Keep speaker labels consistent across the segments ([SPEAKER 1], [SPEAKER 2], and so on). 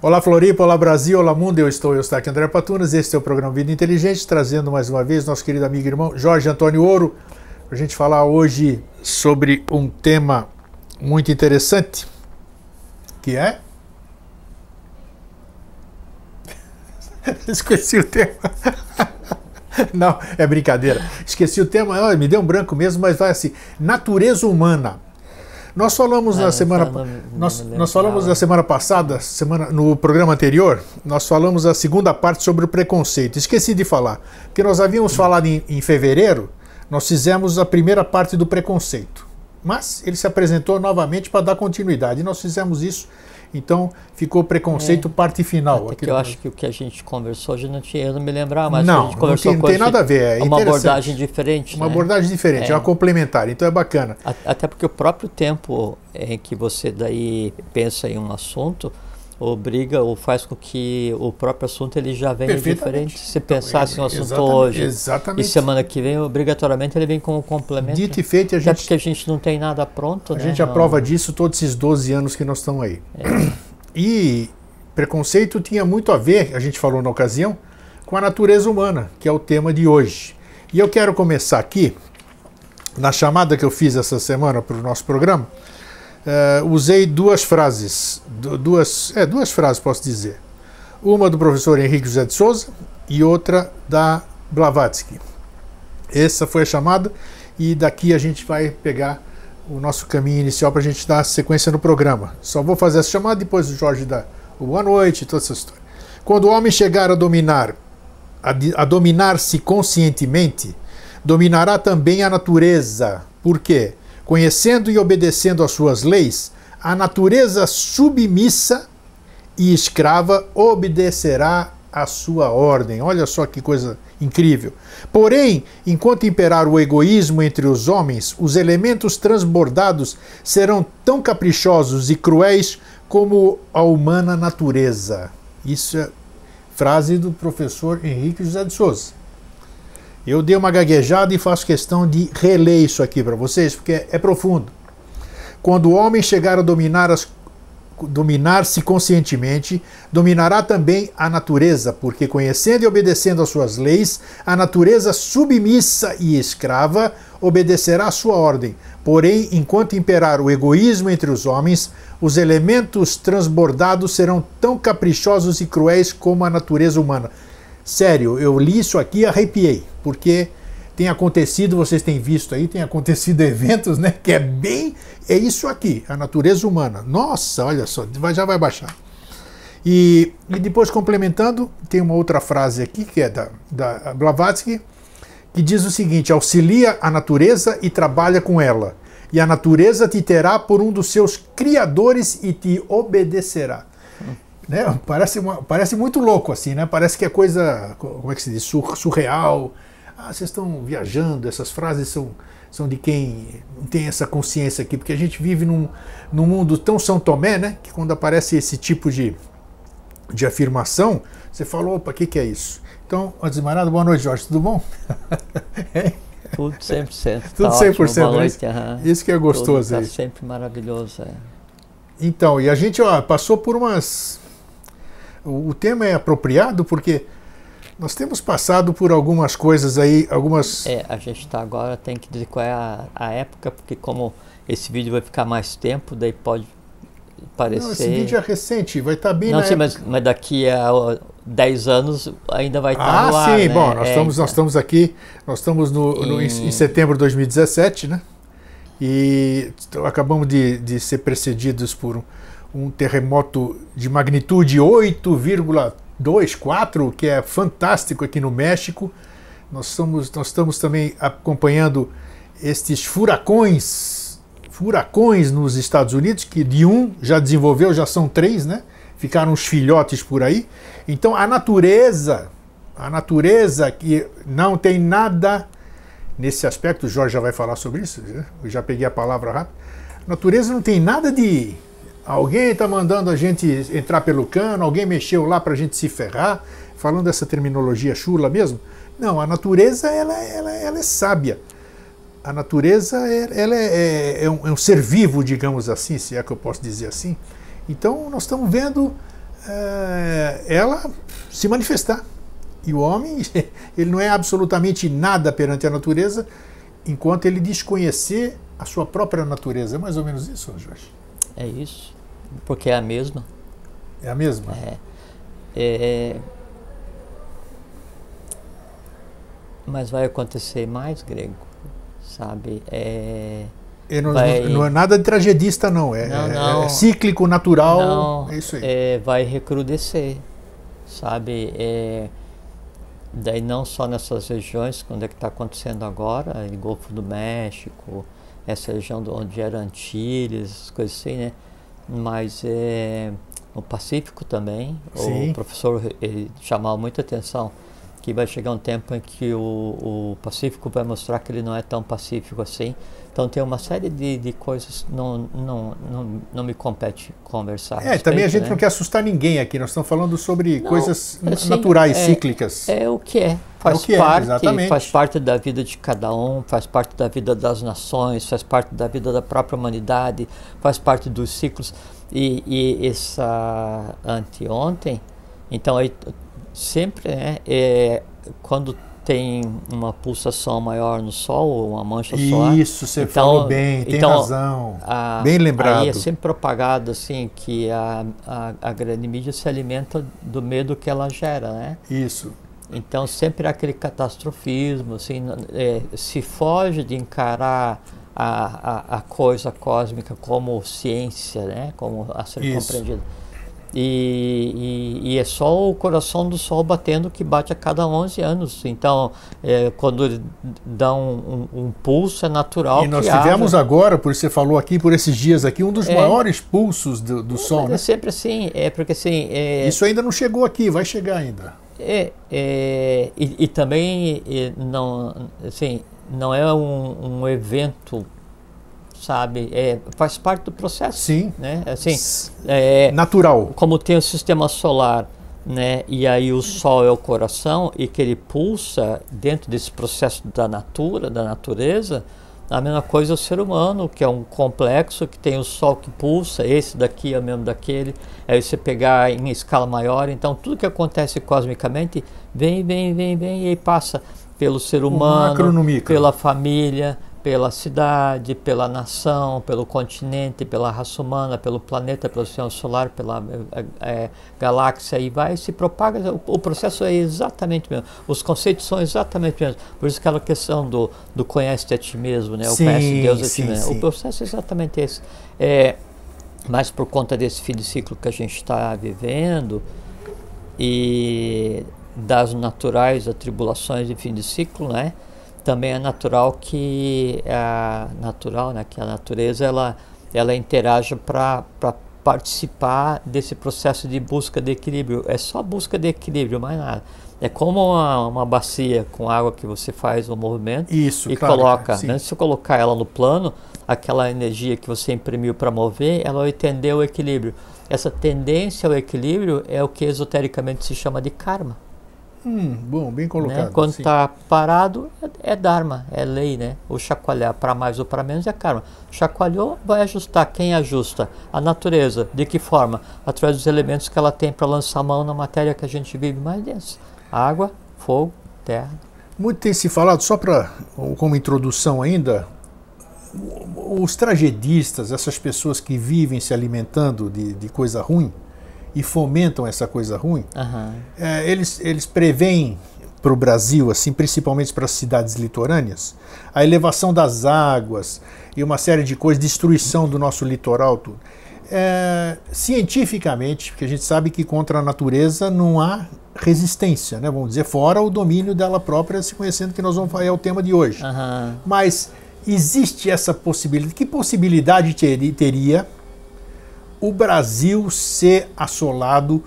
[SPEAKER 1] Olá Floripa, olá Brasil, olá mundo, eu estou aqui André Patunas, este é o programa Vida Inteligente, trazendo mais uma vez nosso querido amigo e irmão Jorge Antônio Ouro, para a gente falar hoje sobre um tema muito interessante, que é... Esqueci o tema. Não, é brincadeira. Esqueci o tema, me deu um branco mesmo, mas vai assim, natureza humana. Nós falamos na semana passada, no programa anterior, nós falamos a segunda parte sobre o preconceito. Esqueci de falar, porque nós havíamos falado em fevereiro, nós fizemos a primeira parte do preconceito. Mas ele se apresentou novamente para dar continuidade, e nós fizemos isso, então ficou preconceito parte final.
[SPEAKER 2] Até que eu acho que o que a gente conversou, eu não me lembrava, mas
[SPEAKER 1] não,
[SPEAKER 2] a gente conversou
[SPEAKER 1] não tem nada a ver, é
[SPEAKER 2] uma abordagem diferente.
[SPEAKER 1] Uma abordagem diferente, é uma complementar, então é bacana.
[SPEAKER 2] Até porque o próprio tempo em que você daí pensa em um assunto, obriga ou faz com que o próprio assunto ele já venha diferente. Se pensasse no assunto hoje e semana que vem, obrigatoriamente ele vem como complemento.
[SPEAKER 1] Dito e feito,
[SPEAKER 2] até porque a gente não tem nada pronto.
[SPEAKER 1] A gente aprova disso todos esses 12 anos que nós estamos aí. E preconceito tinha muito a ver, a gente falou na ocasião, com a natureza humana, que é o tema de hoje. E eu quero começar aqui, na chamada que eu fiz essa semana para o nosso programa, usei duas frases, duas frases posso dizer. Uma do professor Henrique José de Souza e outra da Blavatsky. Essa foi a chamada e daqui a gente vai pegar o nosso caminho inicial para a gente dar sequência no programa. Só vou fazer essa chamada, depois o Jorge dá o boa noite, toda essa história. Quando o homem chegar a dominar-se conscientemente, dominará também a natureza. Por quê? Conhecendo e obedecendo às suas leis, a natureza submissa e escrava obedecerá à sua ordem. Olha só que coisa incrível. Porém, enquanto imperar o egoísmo entre os homens, os elementos transbordados serão tão caprichosos e cruéis como a humana natureza. Isso é frase do professor Henrique José de Souza. Eu dei uma gaguejada e faço questão de reler isso aqui para vocês, porque é profundo. Quando o homem chegar a dominar-se conscientemente, dominará também a natureza, porque conhecendo e obedecendo às suas leis, a natureza submissa e escrava obedecerá à sua ordem. Porém, enquanto imperar o egoísmo entre os homens, os elementos transbordados serão tão caprichosos e cruéis como a natureza humana. Sério, eu li isso aqui e arrepiei, porque tem acontecido, vocês têm visto aí, tem acontecido eventos, né, que é isso aqui, a natureza humana. Nossa, olha só, já vai baixar. E depois, complementando, tem uma outra frase aqui, que é da Blavatsky, que diz o seguinte: auxilia a natureza e trabalha com ela, e a natureza te terá por um dos seus criadores e te obedecerá. Né? Parece muito louco assim, né? Parece que é coisa, como é que se diz, surreal. Vocês estão viajando, essas frases são de quem tem essa consciência aqui, porque a gente vive num mundo tão São Tomé, né? Que quando aparece esse tipo de afirmação, você fala, opa, o que é isso? Então, antes de mais nada, boa noite, Jorge, tudo bom?
[SPEAKER 2] Tudo 100%.
[SPEAKER 1] Tudo 100%, boa noite. Isso que é gostoso
[SPEAKER 2] tudo
[SPEAKER 1] aí.
[SPEAKER 2] Tá sempre maravilhoso,
[SPEAKER 1] Então, e a gente passou por umas... O tema é apropriado porque nós temos passado por algumas coisas aí,
[SPEAKER 2] a gente agora tem que dizer qual é a época, porque como esse vídeo vai ficar mais tempo, daí pode parecer...
[SPEAKER 1] Não, esse vídeo é recente, vai estar bem
[SPEAKER 2] mas daqui a 10 anos ainda vai estar no ar,
[SPEAKER 1] sim,
[SPEAKER 2] né?
[SPEAKER 1] Bom, nós estamos aqui, nós estamos em setembro de 2017, né? E acabamos de ser precedidos por um terremoto de magnitude 8,2, 4, que é fantástico aqui no México. Nós estamos também acompanhando estes furacões nos Estados Unidos, que de um já desenvolveu, já são 3, né? Ficaram uns filhotes por aí. Então a natureza que não tem nada nesse aspecto, o Jorge já vai falar sobre isso, eu já peguei a palavra rápido. A natureza não tem nada de... Alguém está mandando a gente entrar pelo cano, alguém mexeu lá para a gente se ferrar, falando essa terminologia chula mesmo. Não, a natureza ela é sábia. A natureza é um ser vivo, digamos assim, se é que eu posso dizer assim. Então nós estamos vendo ela se manifestar. E o homem, ele não é absolutamente nada perante a natureza enquanto ele desconhecer a sua própria natureza. É mais ou menos isso, Jorge?
[SPEAKER 2] É isso, porque é a mesma.
[SPEAKER 1] É a mesma?
[SPEAKER 2] Mas vai acontecer mais, Grego, sabe?
[SPEAKER 1] Não é nada de tragedista, não. É cíclico, natural.
[SPEAKER 2] Não,
[SPEAKER 1] é isso aí.
[SPEAKER 2] Vai recrudescer, sabe? Daí não só nessas regiões, quando é que está acontecendo agora, em Golfo do México, essa região onde era Antilles, essas coisas assim, né? Mas no Pacífico também. Sim. O professor chamava muita atenção que vai chegar um tempo em que o Pacífico vai mostrar que ele não é tão pacífico assim. Então tem uma série de coisas não me compete conversar.
[SPEAKER 1] Também a gente não quer assustar ninguém aqui. Nós estamos falando sobre coisas naturais, cíclicas.
[SPEAKER 2] É o que é. Faz parte da vida de cada um, faz parte da vida das nações, faz parte da vida da própria humanidade, faz parte dos ciclos. E essa anteontem, então aí sempre, quando tem uma pulsação maior no Sol, ou uma mancha solar.
[SPEAKER 1] Isso, você falou bem, tem razão. Bem lembrado.
[SPEAKER 2] Aí é sempre propagado assim que a grande mídia se alimenta do medo que ela gera, né?
[SPEAKER 1] Isso.
[SPEAKER 2] Então sempre há aquele catastrofismo, assim, se foge de encarar a coisa cósmica como ciência, né? Como a ser compreendida. E é só o coração do Sol batendo que bate a cada 11 anos. Então, quando ele dá um pulso, é natural.
[SPEAKER 1] E nós tivemos agora, por você falou aqui, por esses dias aqui, um dos maiores pulsos do Sol.
[SPEAKER 2] É sempre assim, porque assim...
[SPEAKER 1] Isso ainda não chegou aqui, vai chegar ainda.
[SPEAKER 2] E também não é um evento, sabe, faz parte do processo.
[SPEAKER 1] Sim.
[SPEAKER 2] Né? Assim,
[SPEAKER 1] natural.
[SPEAKER 2] Como tem o sistema solar, né? E aí o Sol é o coração e que ele pulsa dentro desse processo da natureza. A mesma coisa é o ser humano, que é um complexo, que tem o Sol que pulsa, esse daqui é o mesmo daquele. Aí você pegar em escala maior, então tudo que acontece cosmicamente vem e aí passa pelo ser humano, pela família, pela cidade, pela nação, pelo continente, pela raça humana, pelo planeta, pelo sistema solar, pela galáxia, e vai e se propaga. O processo é exatamente o mesmo. Os conceitos são exatamente os mesmos. Por isso aquela questão do conhece-te a ti mesmo, né? O conhece Deus a ti mesmo. O processo é exatamente esse. Mas por conta desse fim de ciclo que a gente está vivendo e das naturais atribulações de fim de ciclo, né? Também é natural que a natureza ela interaja para participar desse processo de busca de equilíbrio. É só busca de equilíbrio, mais nada. É como uma bacia com água que você faz um movimento e coloca. Antes de você colocar ela no plano, aquela energia que você imprimiu para mover, ela vai tender ao equilíbrio. Essa tendência ao equilíbrio é o que esotericamente se chama de karma.
[SPEAKER 1] Bom, bem colocado.
[SPEAKER 2] Né? Quando está parado, é dharma, é lei, né? O chacoalhar para mais ou para menos é karma. Chacoalhou, vai ajustar. Quem ajusta? A natureza. De que forma? Através dos elementos que ela tem para lançar a mão na matéria que a gente vive mais densa. Água, fogo, terra.
[SPEAKER 1] Muito tem se falado, só como introdução ainda, os tragedistas, essas pessoas que vivem se alimentando de coisa ruim, e fomentam essa coisa ruim, eles preveem para o Brasil, assim, principalmente para as cidades litorâneas, a elevação das águas e uma série de coisas, destruição do nosso litoral. Tudo. Cientificamente, porque a gente sabe que contra a natureza não há resistência, né? Vamos dizer, fora o domínio dela própria, se conhecendo, que nós vamos falar, é o tema de hoje. Mas existe essa possibilidade. Que possibilidade teria o Brasil ser assolado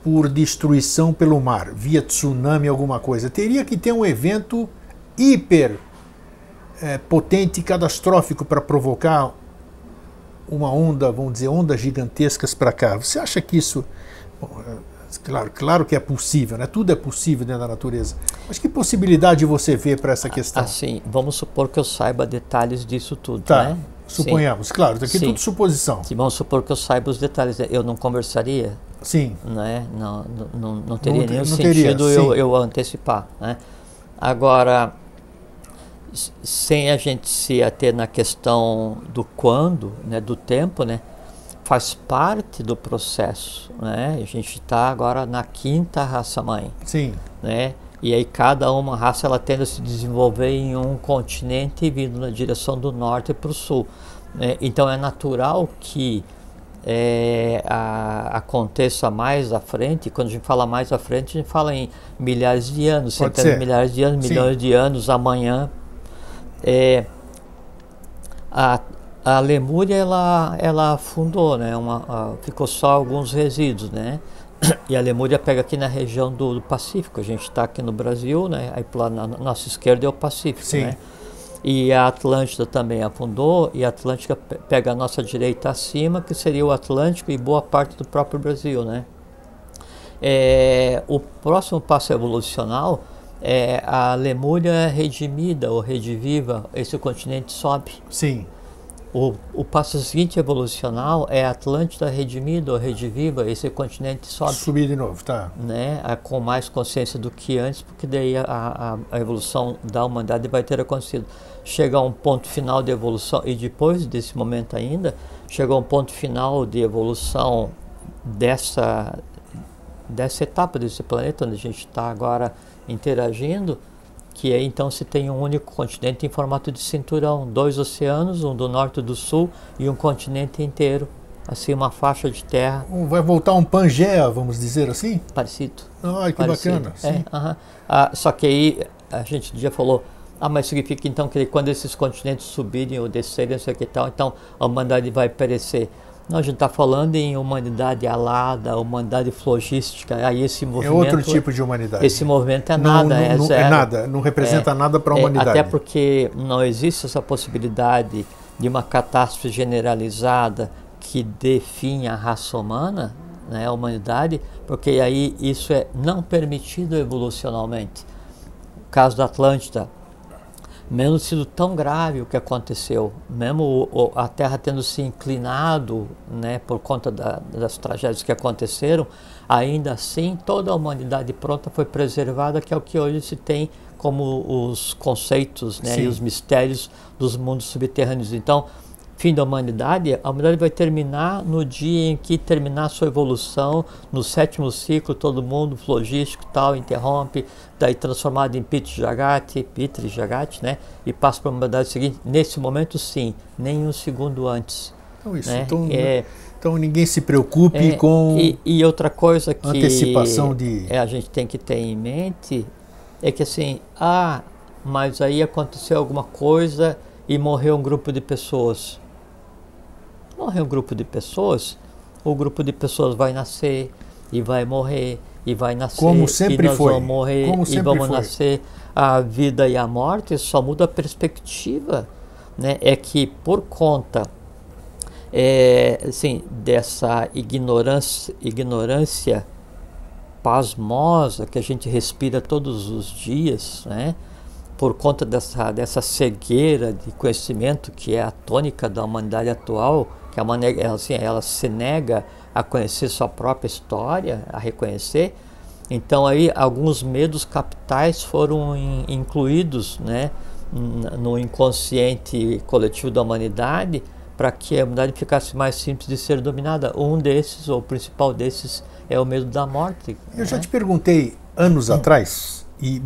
[SPEAKER 1] por destruição pelo mar, via tsunami, alguma coisa? Teria que ter um evento hiper potente, catastrófico, para provocar uma onda, vamos dizer, ondas gigantescas para cá. Você acha que isso... Claro que é possível, né? Tudo é possível dentro da natureza. Mas que possibilidade você vê para essa questão?
[SPEAKER 2] Assim, vamos supor que eu saiba detalhes disso tudo,
[SPEAKER 1] né? Suponhamos, claro, daqui tudo suposição.
[SPEAKER 2] Vamos supor que eu saiba os detalhes. Eu não conversaria
[SPEAKER 1] Sim.
[SPEAKER 2] Né? Não teria nenhum sentido eu antecipar. Né? Agora, sem a gente se ater na questão do quando, né, do tempo, né, faz parte do processo. Né? A gente está agora na 5ª raça-mãe.
[SPEAKER 1] Sim.
[SPEAKER 2] Né? E aí cada uma raça ela tende a se desenvolver em um continente vindo na direção do norte para o sul. Então é natural que aconteça mais à frente. Quando a gente fala mais à frente, a gente fala em milhares de anos, centenas de milhares de anos, milhões de anos, amanhã. A Lemúria ela afundou, né? Ficou só alguns resíduos, né? E a Lemúria pega aqui na região do Pacífico. A gente está aqui no Brasil, né? Aí lá na nossa esquerda é o Pacífico, sim, né? E a Atlântida também afundou, e a Atlântica pega a nossa direita acima, que seria o Atlântico e boa parte do próprio Brasil, né? O próximo passo evolucional é a Lemúria redimida ou rediviva, esse continente sobe.
[SPEAKER 1] Sim.
[SPEAKER 2] O passo seguinte evolucional é a Atlântida redimida ou rediviva, esse continente sobe.
[SPEAKER 1] Subir de novo, tá.
[SPEAKER 2] Né? Com mais consciência do que antes, porque daí a evolução da humanidade vai ter acontecido. Chega a um ponto final de evolução, e depois desse momento ainda, chega a um ponto final de evolução dessa etapa desse planeta, onde a gente está agora interagindo, que aí então se tem um único continente em formato de cinturão, 2 oceanos, um do norte e do sul, e um continente inteiro, assim, uma faixa de terra.
[SPEAKER 1] Vai voltar um Pangeia, vamos dizer assim?
[SPEAKER 2] Parecido.
[SPEAKER 1] Ai, que parecido. Bacana. Sim.
[SPEAKER 2] Só que aí a gente já falou, mas significa então que quando esses continentes subirem ou descerem, não sei o que tal, então a humanidade vai perecer. Não, a gente está falando em humanidade alada, humanidade flogística, aí esse movimento...
[SPEAKER 1] É outro tipo de humanidade.
[SPEAKER 2] Esse movimento é nada, é zero.
[SPEAKER 1] É nada, não representa nada para a humanidade.
[SPEAKER 2] Até porque não existe essa possibilidade de uma catástrofe generalizada que dê fim à raça humana, né, a humanidade, porque aí isso é não permitido evolucionalmente. O caso da Atlântida, mesmo sido tão grave o que aconteceu, mesmo a Terra tendo se inclinado, né, por conta das tragédias que aconteceram, ainda assim toda a humanidade pronta foi preservada, que é o que hoje se tem como os conceitos, né, e os mistérios dos mundos subterrâneos. Então, fim da humanidade, a humanidade vai terminar no dia em que terminar a sua evolução, no 7º ciclo, todo mundo flogístico e tal, interrompe, daí transformado em Pitri Jagat, né? E passa para a humanidade seguinte. Nesse momento, sim, nem um segundo antes.
[SPEAKER 1] Então, isso, né? Então ninguém se preocupe com
[SPEAKER 2] e outra coisa que
[SPEAKER 1] antecipação
[SPEAKER 2] a gente tem que ter em mente é que assim, mas aí aconteceu alguma coisa e morreu um grupo de pessoas. Morreu um grupo de pessoas, o grupo de pessoas vai nascer e vai morrer e vai nascer,
[SPEAKER 1] como sempre
[SPEAKER 2] e nós
[SPEAKER 1] foi.
[SPEAKER 2] vamos morrer
[SPEAKER 1] Como
[SPEAKER 2] e vamos
[SPEAKER 1] foi.
[SPEAKER 2] Nascer. A vida e a morte só muda a perspectiva, né? É que por conta assim, dessa ignorância pasmosa que a gente respira todos os dias, né? Por conta dessa cegueira de conhecimento que é a tônica da humanidade atual, que ela se nega a conhecer sua própria história, a reconhecer. Então aí alguns medos capitais foram incluídos, né, no inconsciente coletivo da humanidade, para que a humanidade ficasse mais simples de ser dominada. Um desses, ou o principal desses, é o medo da morte.
[SPEAKER 1] Eu já te perguntei anos atrás, e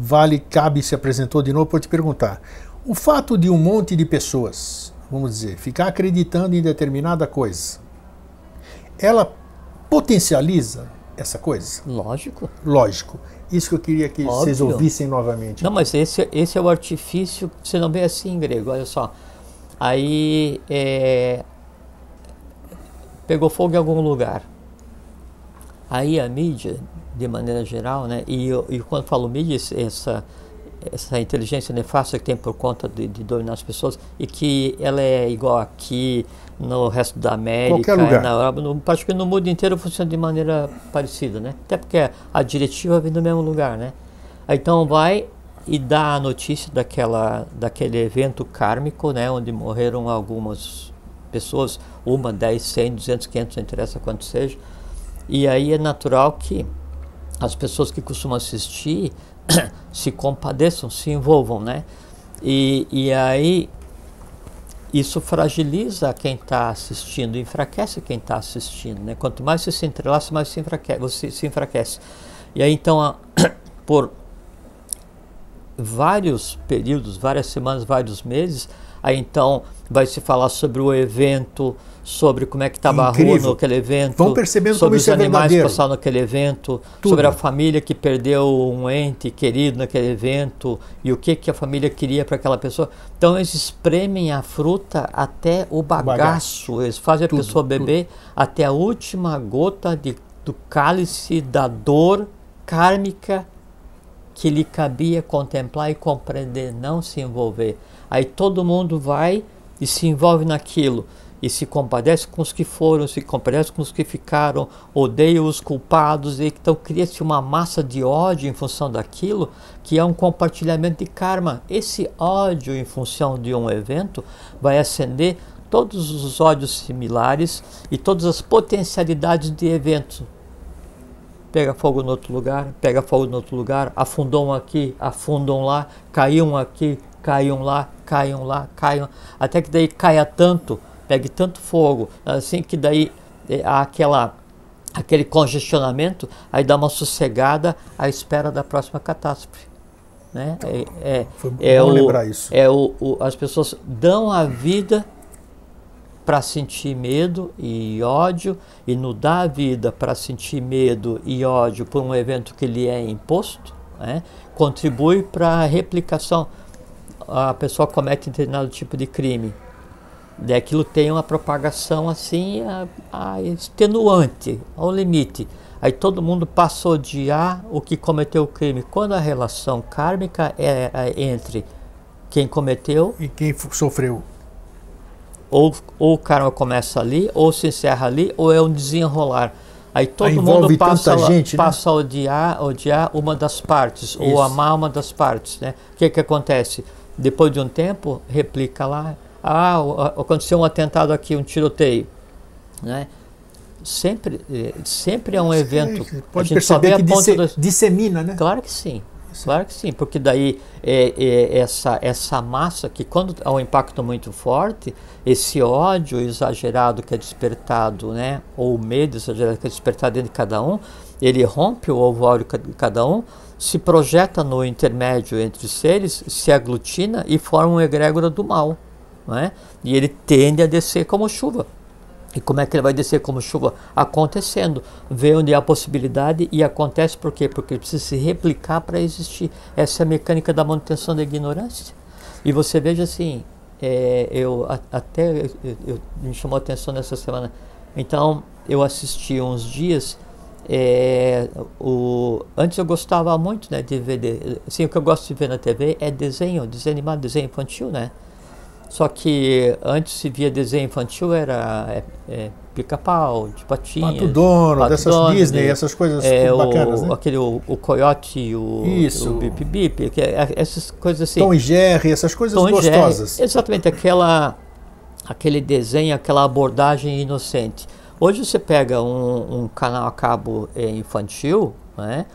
[SPEAKER 1] cabe se apresentou de novo para te perguntar. O fato de um monte de pessoas, vamos dizer, ficar acreditando em determinada coisa, ela potencializa essa coisa?
[SPEAKER 2] Lógico.
[SPEAKER 1] Lógico. Isso que eu queria que vocês ouvissem novamente.
[SPEAKER 2] Não, mas esse é o artifício, você não vê assim, grego, olha só. Aí pegou fogo em algum lugar. Aí a mídia, de maneira geral, né, e quando falo mídia, essa inteligência nefasta que tem por conta de dominar as pessoas, e que ela é igual aqui no resto da América, na Europa, acho que no mundo inteiro funciona de maneira parecida, né? Até porque a diretiva vem do mesmo lugar, né? Então vai e dá a notícia daquele evento kármico, né, onde morreram algumas pessoas, 1, 10, 100, 200, 500, não interessa quanto seja, E aí é natural que as pessoas que costumam assistir se compadeçam, se envolvam, né? E aí isso fragiliza quem está assistindo, enfraquece quem está assistindo, né? Quanto mais você se entrelaça, mais você se enfraquece. E aí então, por vários períodos, várias semanas, vários meses, aí então vai se falar sobre o evento, sobre como é que estava a rua naquele evento,
[SPEAKER 1] vão percebendo
[SPEAKER 2] sobre
[SPEAKER 1] como
[SPEAKER 2] os
[SPEAKER 1] isso
[SPEAKER 2] animais
[SPEAKER 1] é verdadeiro.
[SPEAKER 2] que passaram naquele evento,
[SPEAKER 1] Tudo.
[SPEAKER 2] sobre a família que perdeu um ente querido naquele evento e o que a família queria para aquela pessoa. Então eles espremem a fruta até o bagaço, eles fazem a pessoa beber até a última gota do cálice da dor kármica que lhe cabia contemplar e compreender, não se envolver. Aí todo mundo vai e se envolve naquilo, e se compadece com os que foram, se compadece com os que ficaram, odeia os culpados, e então cria-se uma massa de ódio em função daquilo, que é um compartilhamento de karma. Esse ódio em função de um evento vai acender todos os ódios similares e todas as potencialidades de eventos. Pega fogo no outro lugar, pega fogo no outro lugar, afundam aqui, afundam lá, caíam aqui, caiam lá, caiam lá, caiam, até que daí caia tanto, pegue tanto fogo, assim que daí há aquele congestionamento, aí dá uma sossegada à espera da próxima catástrofe. Né?
[SPEAKER 1] Foi bom lembrar isso.
[SPEAKER 2] As pessoas dão a vida para sentir medo e ódio, e não dá a vida para sentir medo e ódio por um evento que lhe é imposto, né? Contribui para a replicação. A pessoa comete determinado tipo de crime, e aquilo tem uma propagação assim, extenuante, ao limite. Aí todo mundo passa a odiar o que cometeu o crime, quando a relação kármica é entre quem cometeu
[SPEAKER 1] e quem sofreu.
[SPEAKER 2] Ou o karma começa ali, ou se encerra ali, ou é um desenrolar. Aí todo mundo passa a odiar uma das partes, isso, ou amar uma das partes. Né? O que acontece? Depois de um tempo, replica lá. Aconteceu um atentado aqui, um tiroteio. Né? Sempre é um evento.
[SPEAKER 1] Pode perceber que dissemina, né?
[SPEAKER 2] Claro que sim. Claro que sim, porque daí essa massa que, quando há um impacto muito forte, esse ódio exagerado que é despertado, né, ou o medo exagerado que é despertado dentro de cada um, ele rompe o ovo áureo de cada um, se projeta no intermédio entre os seres, se aglutina e forma uma egrégora do mal, né? E ele tende a descer como chuva. E como é que ele vai descer como chuva? Acontecendo. Vê onde há possibilidade e acontece por quê? Porque ele precisa se replicar para existir. Essa é a mecânica da manutenção da ignorância. E você veja assim, me chamou a atenção nessa semana. Então, eu assisti uns dias, antes eu gostava muito, né, de ver, assim, o que eu gosto de ver na TV é desenho animado, desenho infantil, né? Só que antes se via desenho infantil, era Pica-Pau, de Patinhas,
[SPEAKER 1] Pato Donald, dessas Disney, essas coisas bacanas, né?
[SPEAKER 2] O Coyote, o Bip Bip, essas coisas assim.
[SPEAKER 1] Tom e Jerry, essas coisas gostosas.
[SPEAKER 2] Exatamente, aquele desenho, aquela abordagem inocente. Hoje você pega um canal a cabo infantil, né?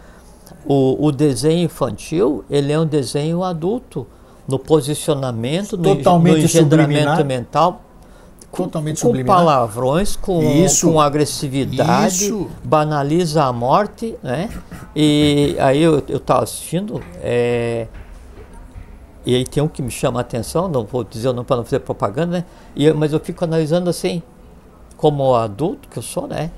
[SPEAKER 2] O desenho infantil, ele é um desenho adulto, no posicionamento, no engendramento mental,
[SPEAKER 1] totalmente
[SPEAKER 2] com palavrões, com agressividade, banaliza a morte, né? E aí eu estava assistindo, e aí tem um que me chama a atenção, não vou dizer o nome para não fazer propaganda, né? Mas eu fico analisando assim, como adulto que eu sou, né?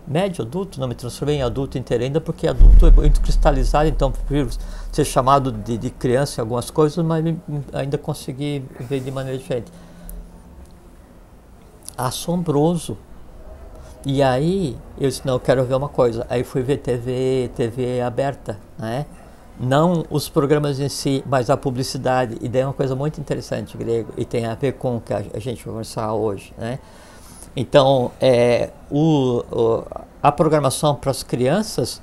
[SPEAKER 2] Médio adulto, não me transformei em adulto inteiro ainda, porque adulto é muito cristalizado, então prefiro ser chamado de criança em algumas coisas, mas ainda consegui ver de maneira diferente. Assombroso. E aí eu disse, não, eu quero ver uma coisa. Aí fui ver TV aberta, né? Não os programas em si, mas a publicidade. E daí é uma coisa muito interessante, Grego, e tem a ver com o que a gente vai conversar hoje, né? Então, a programação para as crianças,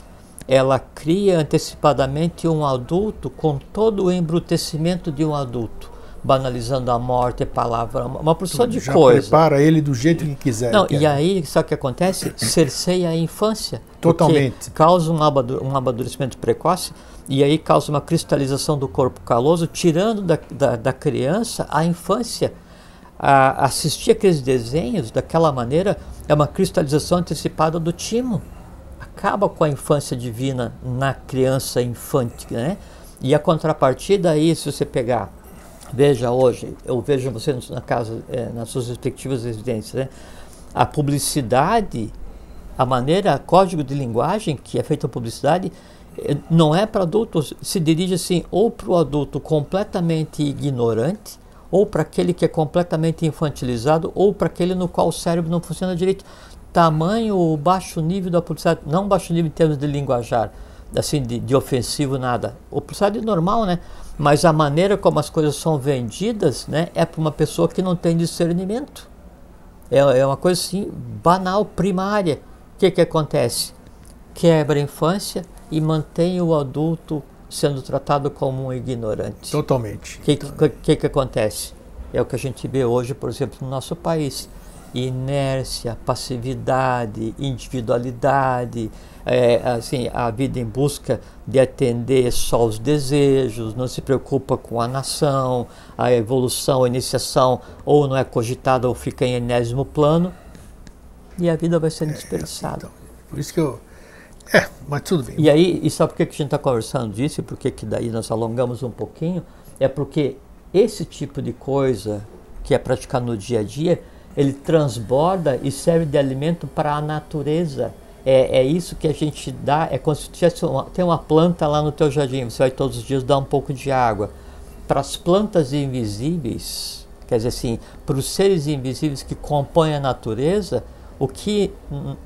[SPEAKER 2] ela cria antecipadamente um adulto com todo o embrutecimento de um adulto. banalizando a morte, palavra, uma porção de
[SPEAKER 1] já
[SPEAKER 2] coisa.
[SPEAKER 1] Prepara ele do jeito que quiser.
[SPEAKER 2] Não, e aí, sabe o que acontece? Cerceia a infância.
[SPEAKER 1] Totalmente.
[SPEAKER 2] Causa um amadurecimento precoce e aí causa uma cristalização do corpo caloso, tirando da criança a infância. Assistir aqueles desenhos daquela maneira é uma cristalização antecipada do timo. Acaba com a infância divina na criança infante, né? E a contrapartida aí, se você pegar, veja hoje, eu vejo você na casa, nas suas respectivas residências, né? A publicidade, a maneira, código de linguagem que é feita a publicidade, não é para adultos, se dirige assim, ou para o adulto completamente ignorante, ou para aquele que é completamente infantilizado, ou para aquele no qual o cérebro não funciona direito. Tamanho ou baixo nível da publicidade, não baixo nível em termos de linguajar, assim, de ofensivo, nada. O publicidade é normal, né? Mas a maneira como as coisas são vendidas, né, é para uma pessoa que não tem discernimento. É uma coisa assim, banal, primária. O que acontece? Quebra a infância e mantém o adulto sendo tratado como um ignorante.
[SPEAKER 1] Totalmente.
[SPEAKER 2] O que acontece? É o que a gente vê hoje, por exemplo, no nosso país. Inércia, passividade, individualidade, assim, a vida em busca de atender só os desejos, não se preocupa com a nação, a evolução, a iniciação, ou não é cogitada ou fica em enésimo plano, e a vida vai sendo desperdiçada.
[SPEAKER 1] Então, por isso que eu... mas tudo bem.
[SPEAKER 2] E aí, e sabe por que a gente está conversando disso, e por que daí nós alongamos um pouquinho? É porque esse tipo de coisa que é praticado no dia a dia, ele transborda e serve de alimento para a natureza. É isso que a gente dá, é como se tivesse tem uma planta lá no teu jardim, você vai todos os dias dar um pouco de água. Para as plantas invisíveis, quer dizer assim, para os seres invisíveis que compõem a natureza, o que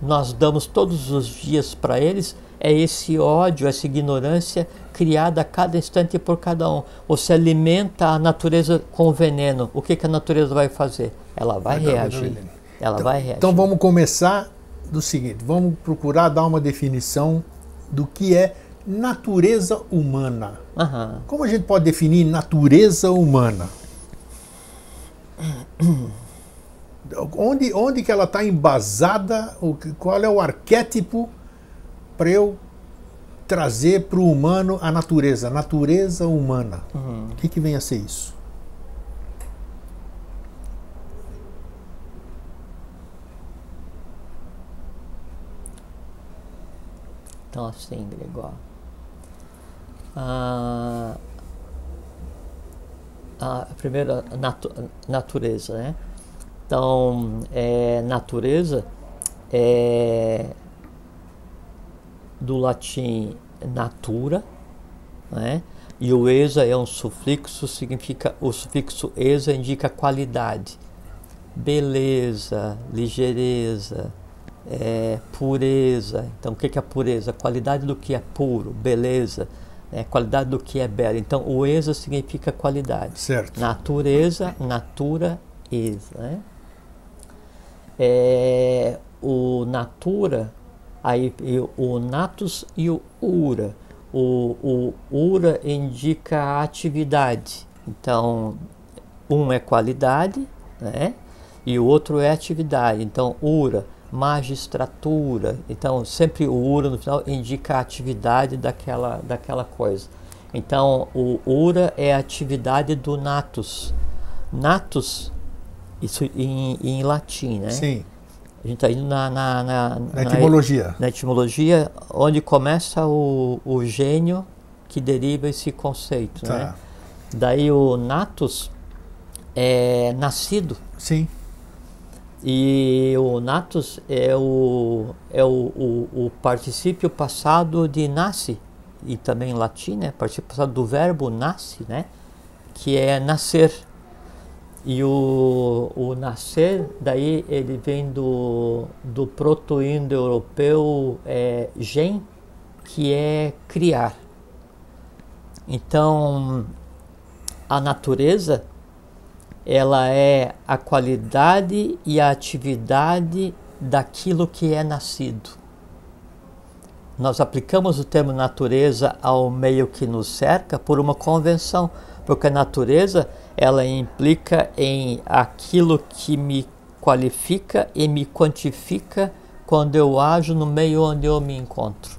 [SPEAKER 2] nós damos todos os dias para eles é esse ódio, essa ignorância criada a cada instante por cada um. Você alimenta a natureza com veneno. O que a natureza vai fazer? Ela vai reagir. Ela vai reagir.
[SPEAKER 1] Então vamos começar do seguinte, vamos procurar dar uma definição do que é natureza humana.
[SPEAKER 2] Uhum.
[SPEAKER 1] Como a gente pode definir natureza humana? Onde que ela está embasada? Qual é o arquétipo para eu trazer para o humano a natureza humana?
[SPEAKER 2] Uhum.
[SPEAKER 1] O que vem a ser isso?
[SPEAKER 2] Então assim, Gregório, a primeira natureza, né? Então, natureza é do latim natura, né? E o exa é um sufixo, o sufixo exa indica qualidade, beleza, ligeireza, pureza. Então, o que é a pureza? Qualidade do que é puro, beleza, qualidade do que é belo. Então, o exa significa qualidade.
[SPEAKER 1] Certo.
[SPEAKER 2] Natureza, natura, exa, né? O natura, aí o natus e o ura. O ura indica a atividade. Então, um é qualidade, né? E o outro é atividade. Então, ura, magistratura. Então, sempre o ura no final indica a atividade daquela coisa. Então, o ura é a atividade do natus. Natus, isso em latim, né?
[SPEAKER 1] Sim.
[SPEAKER 2] A gente está indo na
[SPEAKER 1] etimologia.
[SPEAKER 2] Na etimologia, onde começa o gênio que deriva esse conceito,
[SPEAKER 1] tá,
[SPEAKER 2] né? Daí o natus é nascido.
[SPEAKER 1] Sim.
[SPEAKER 2] E o natus é o particípio passado de nasce, e também em latim, né? Particípio passado do verbo nasce, né? Que é nascer. E o nascer, daí ele vem do proto-indo-europeu gen, que é criar. Então, a natureza, ela é a qualidade e a atividade daquilo que é nascido. nós aplicamos o termo natureza ao meio que nos cerca por uma convenção, porque a natureza, ela implica em aquilo que me qualifica e me quantifica quando eu ajo no meio onde eu me encontro.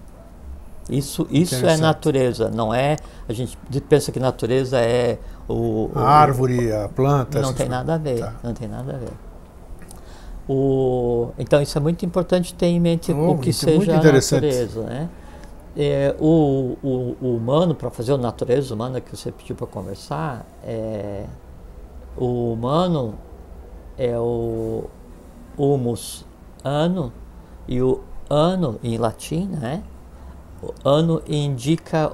[SPEAKER 2] Isso é natureza, não é... A gente pensa que natureza é
[SPEAKER 1] a árvore, a planta...
[SPEAKER 2] Não tem nada a ver, não tem nada a ver. Então isso é muito importante ter em mente o que seja a natureza, né? O humano, para fazer a natureza humana que você pediu para conversar, o humano é o humus ano, e o ano em latim, né? O ano indica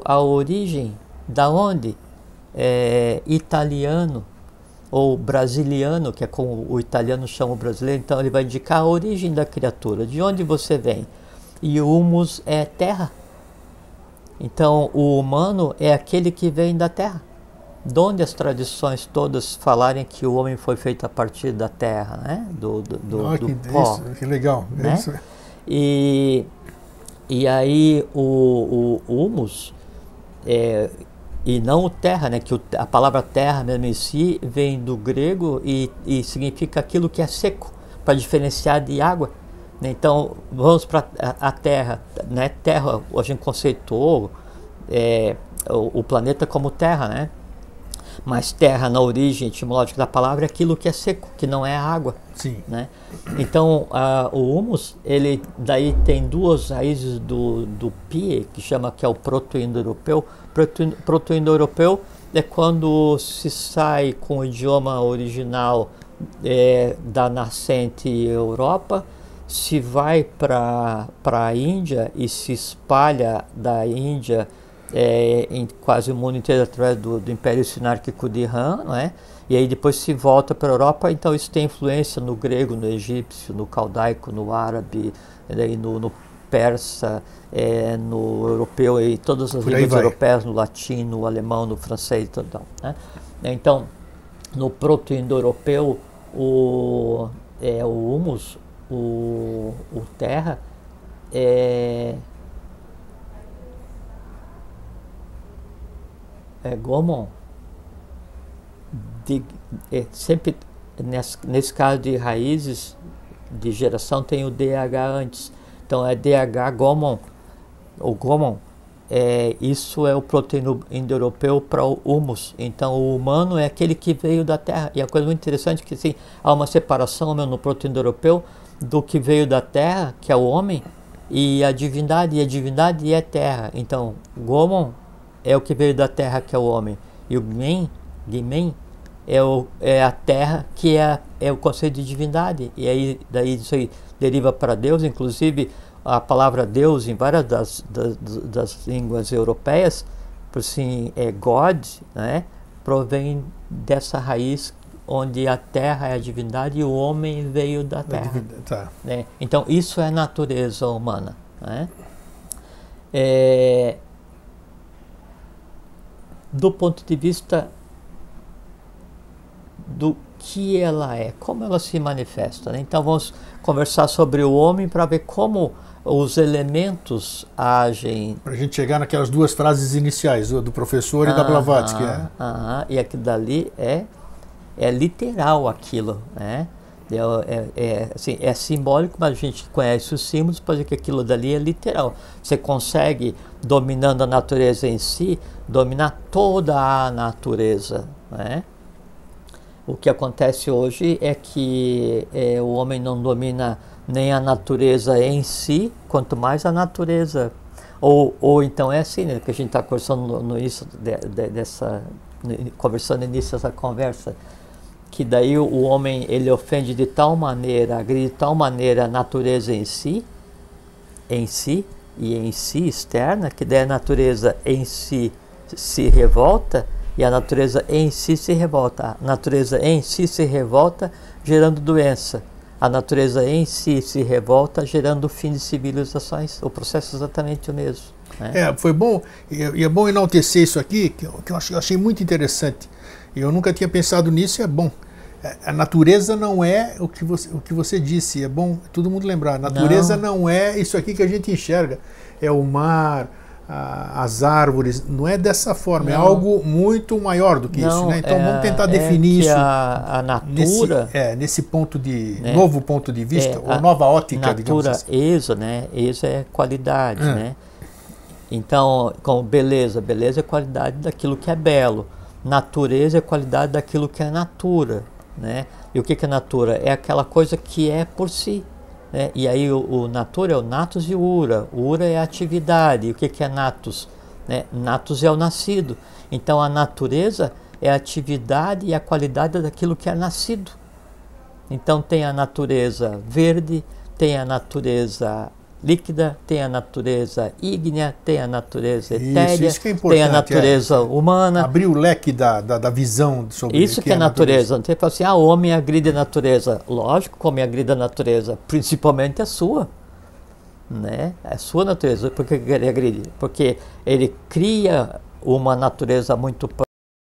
[SPEAKER 2] a origem, da onde? Italiano ou brasiliano, que é como o italiano chama o brasileiro, então ele vai indicar a origem da criatura, de onde você vem. E o humus é terra. Então o humano é aquele que vem da terra. De onde as tradições todas falarem que o homem foi feito a partir da terra, né? Do pó.
[SPEAKER 1] Que legal.
[SPEAKER 2] Né? Isso. E aí o humus, e não o terra, né? Que a palavra terra mesmo em si vem do grego e significa aquilo que é seco, para diferenciar de água. Então vamos para a terra, né? Terra, a gente conceituou o planeta como terra, né? Mas terra, na origem etimológica da palavra, é aquilo que é seco, que não é água.
[SPEAKER 1] Sim.
[SPEAKER 2] Né? Então, o humus, ele daí tem duas raízes do PIE, que é o proto-indo-europeu. Proto-indo-europeu é quando se sai com o idioma original da nascente Europa, se vai para a Índia e se espalha da Índia em quase o mundo inteiro através do Império Sinárquico de Han, não é? E aí depois se volta para a Europa, então isso tem influência no grego, no egípcio, no caldaico, no árabe, no persa, no europeu, e todas as línguas europeias, no latim, no alemão, no francês, tal, né? Então, no proto-indo-europeu, o humus, o terra, Gomon, sempre nesse caso de raízes de geração tem o DH antes, então é DH Gomon, o Gomon, isso é o proto-indo-europeu para o humus. Então o humano é aquele que veio da terra, e a coisa muito interessante é que assim, há uma separação no proto-indo-europeu do que veio da terra, que é o homem, e a divindade é terra. Então Gomon é o que veio da terra, que é o homem, e o Gimen é a terra, que é o conceito de divindade, e aí daí isso aí deriva para Deus. Inclusive a palavra Deus em várias das línguas europeias, por assim, God, né, provém dessa raiz onde a terra é a divindade e o homem veio da terra.
[SPEAKER 1] Tá.
[SPEAKER 2] Né? Então isso é natureza humana, né? Do ponto de vista do que ela é, como ela se manifesta, né? Então vamos conversar sobre o homem para ver como os elementos agem. Para
[SPEAKER 1] a gente chegar naquelas duas frases iniciais, do professor e da Blavatsky.
[SPEAKER 2] E aquilo dali é literal aquilo, né? Assim, é simbólico, mas a gente conhece os símbolos para dizer que aquilo dali é literal. Você consegue, dominando a natureza em si, dominar toda a natureza, né? O que acontece hoje é que o homem não domina nem a natureza em si, quanto mais a natureza. Ou então é assim, né, que a gente está conversando no início dessa conversa, que daí o homem ele ofende de tal maneira, agride de tal maneira a natureza em si e em si externa, que daí a natureza em si se revolta e a natureza em si se revolta. A natureza em si se revolta gerando doença. A natureza em si se revolta gerando fim de civilizações. O processo é exatamente o mesmo. Né?
[SPEAKER 1] Foi bom, e é bom enaltecer isso aqui, que eu achei muito interessante. Eu nunca tinha pensado nisso, e é bom. A natureza não é o que você disse, é bom todo mundo lembrar. A natureza não é isso aqui que a gente enxerga. É o mar, as árvores, não é dessa forma, é algo muito maior do que isso. Né? Então vamos tentar definir isso
[SPEAKER 2] a natura,
[SPEAKER 1] nesse ponto de novo ponto de vista, ou nova ótica, digamos assim.
[SPEAKER 2] Natureza, né? Isso é qualidade, né? Então, como beleza é qualidade daquilo que é belo. Natureza é qualidade daquilo que é natura. Né? E o que é natura? É aquela coisa que é por si. Né? E aí o natura é o natus e o ura. O ura é a atividade. E o que é natus? Né? Natus é o nascido. Então a natureza é a atividade e a qualidade daquilo que é nascido. Então tem a natureza verde, tem a natureza líquida, tem a natureza ígnea, tem a natureza etérea, tem a natureza humana.
[SPEAKER 1] Abrir o leque da visão sobre
[SPEAKER 2] isso que é natureza. Não tem que falar assim, o homem agride a natureza. Lógico que o homem agride a natureza, principalmente a sua. Né? A sua natureza. Por que ele agride? Porque ele cria uma natureza muito própria.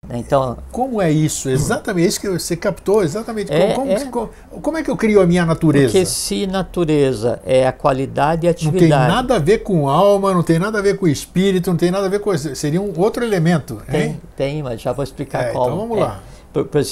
[SPEAKER 2] Então,
[SPEAKER 1] como é isso? Exatamente isso que você captou, exatamente. Como é que eu crio a minha natureza?
[SPEAKER 2] Porque se natureza é a qualidade e a atividade...
[SPEAKER 1] Não tem nada a ver com alma, não tem nada a ver com espírito, não tem nada a ver com... Seria um outro elemento.
[SPEAKER 2] Tem, mas já vou explicar como.
[SPEAKER 1] Então vamos lá.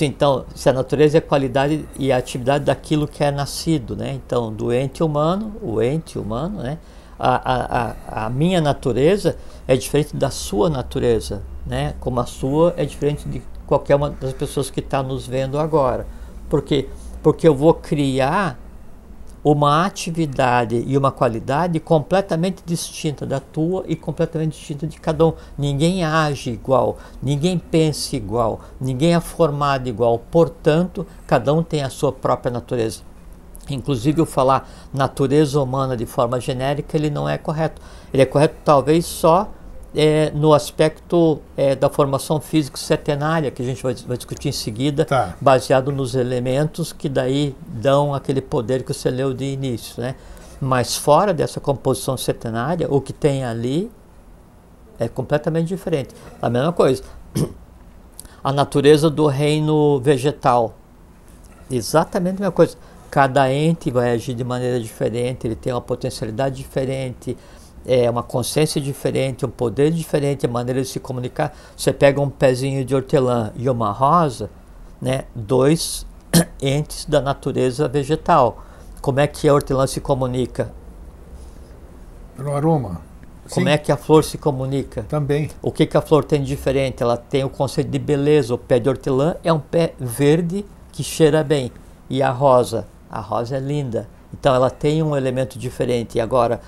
[SPEAKER 2] Então, se a natureza é a qualidade e a atividade daquilo que é nascido, né? Então, do ente humano, o ente humano, né? A minha natureza é diferente da sua natureza, né? Como a sua é diferente de qualquer uma das pessoas que está nos vendo agora. Por quê? Porque eu vou criar uma atividade e uma qualidade completamente distinta da tua e completamente distinta de cada um. Ninguém age igual, ninguém pensa igual, ninguém é formado igual. Portanto, cada um tem a sua própria natureza. Inclusive, eu falar natureza humana de forma genérica, ele não é correto. Ele é correto talvez só no aspecto da formação física setenária, que a gente vai discutir em seguida, baseado nos elementos que daí dão aquele poder que você leu de início. Né? Mas fora dessa composição setenária, o que tem ali é completamente diferente. A mesma coisa, a natureza do reino vegetal, exatamente a mesma coisa. Cada ente vai agir de maneira diferente, ele tem uma potencialidade diferente, uma consciência diferente, um poder diferente, a maneira de se comunicar. Você pega um pezinho de hortelã e uma rosa, né, dois entes da natureza vegetal. Como é que a hortelã se comunica?
[SPEAKER 1] Pelo aroma.
[SPEAKER 2] Como é que a flor se comunica?
[SPEAKER 1] Também.
[SPEAKER 2] O que a flor tem de diferente? Ela tem o conceito de beleza. O pé de hortelã é um pé verde que cheira bem. E a rosa é linda. Então ela tem um elemento diferente. E agora,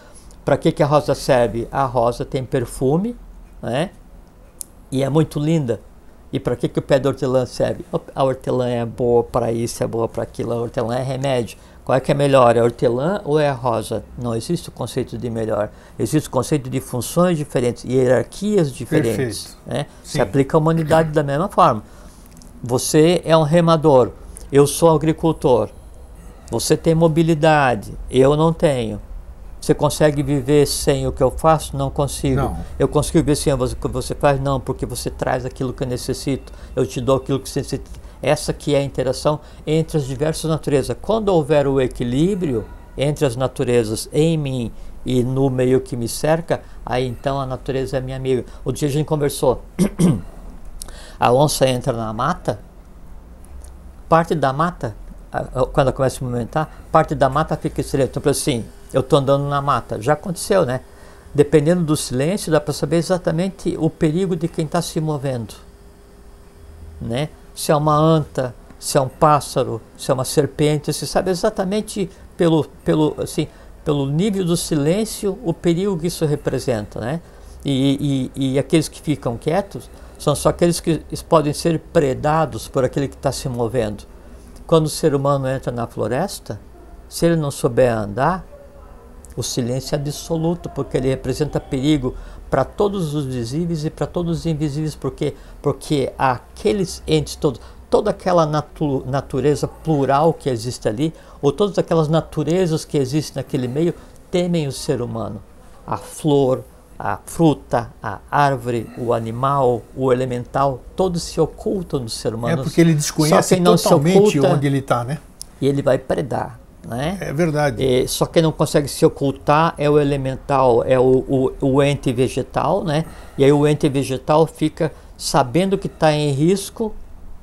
[SPEAKER 2] para que a rosa serve? A rosa tem perfume, né? E é muito linda. E para que o pé de hortelã serve? A hortelã é boa para isso, é boa para aquilo. A hortelã é remédio. Qual é que é melhor? É a hortelã ou é a rosa? Não existe o conceito de melhor. Existe o conceito de funções diferentes, hierarquias diferentes. Né? Se aplica à humanidade da mesma forma. Você é um remador. Eu sou agricultor. Você tem mobilidade. Eu não tenho. Você consegue viver sem o que eu faço? Não consigo.
[SPEAKER 1] Não.
[SPEAKER 2] Eu consigo viver sem o que você faz? Não, porque você traz aquilo que eu necessito. Eu te dou aquilo que você necessita. Essa que é a interação entre as diversas naturezas. Quando houver o equilíbrio entre as naturezas em mim e no meio que me cerca, aí então a natureza é minha amiga. Outro dia a gente conversou. A onça entra na mata, parte da mata, quando ela começa a se movimentar, parte da mata fica silêncio. Então, assim, eu estou andando na mata. Já aconteceu, né? Dependendo do silêncio, dá para saber exatamente o perigo de quem está se movendo. Né? Se é uma anta, se é um pássaro, se é uma serpente, você sabe exatamente pelo nível do silêncio o perigo que isso representa. Né? E aqueles que ficam quietos são só aqueles que podem ser predados por aquele que está se movendo. Quando o ser humano entra na floresta, se ele não souber andar, o silêncio é absoluto, porque ele representa perigo para todos os visíveis e para todos os invisíveis, porque aqueles entes todos, toda aquela natureza plural que existe ali, ou todas aquelas naturezas que existem naquele meio, temem o ser humano. A flor, a fruta, a árvore, o animal, o elemental, todos se ocultam no ser humano.
[SPEAKER 1] É porque ele desconhece totalmente onde ele está, né?
[SPEAKER 2] E ele vai predar, né?
[SPEAKER 1] É verdade.
[SPEAKER 2] Só quem não consegue se ocultar é o elemental, é o ente vegetal, né? E aí o ente vegetal fica sabendo que está em risco,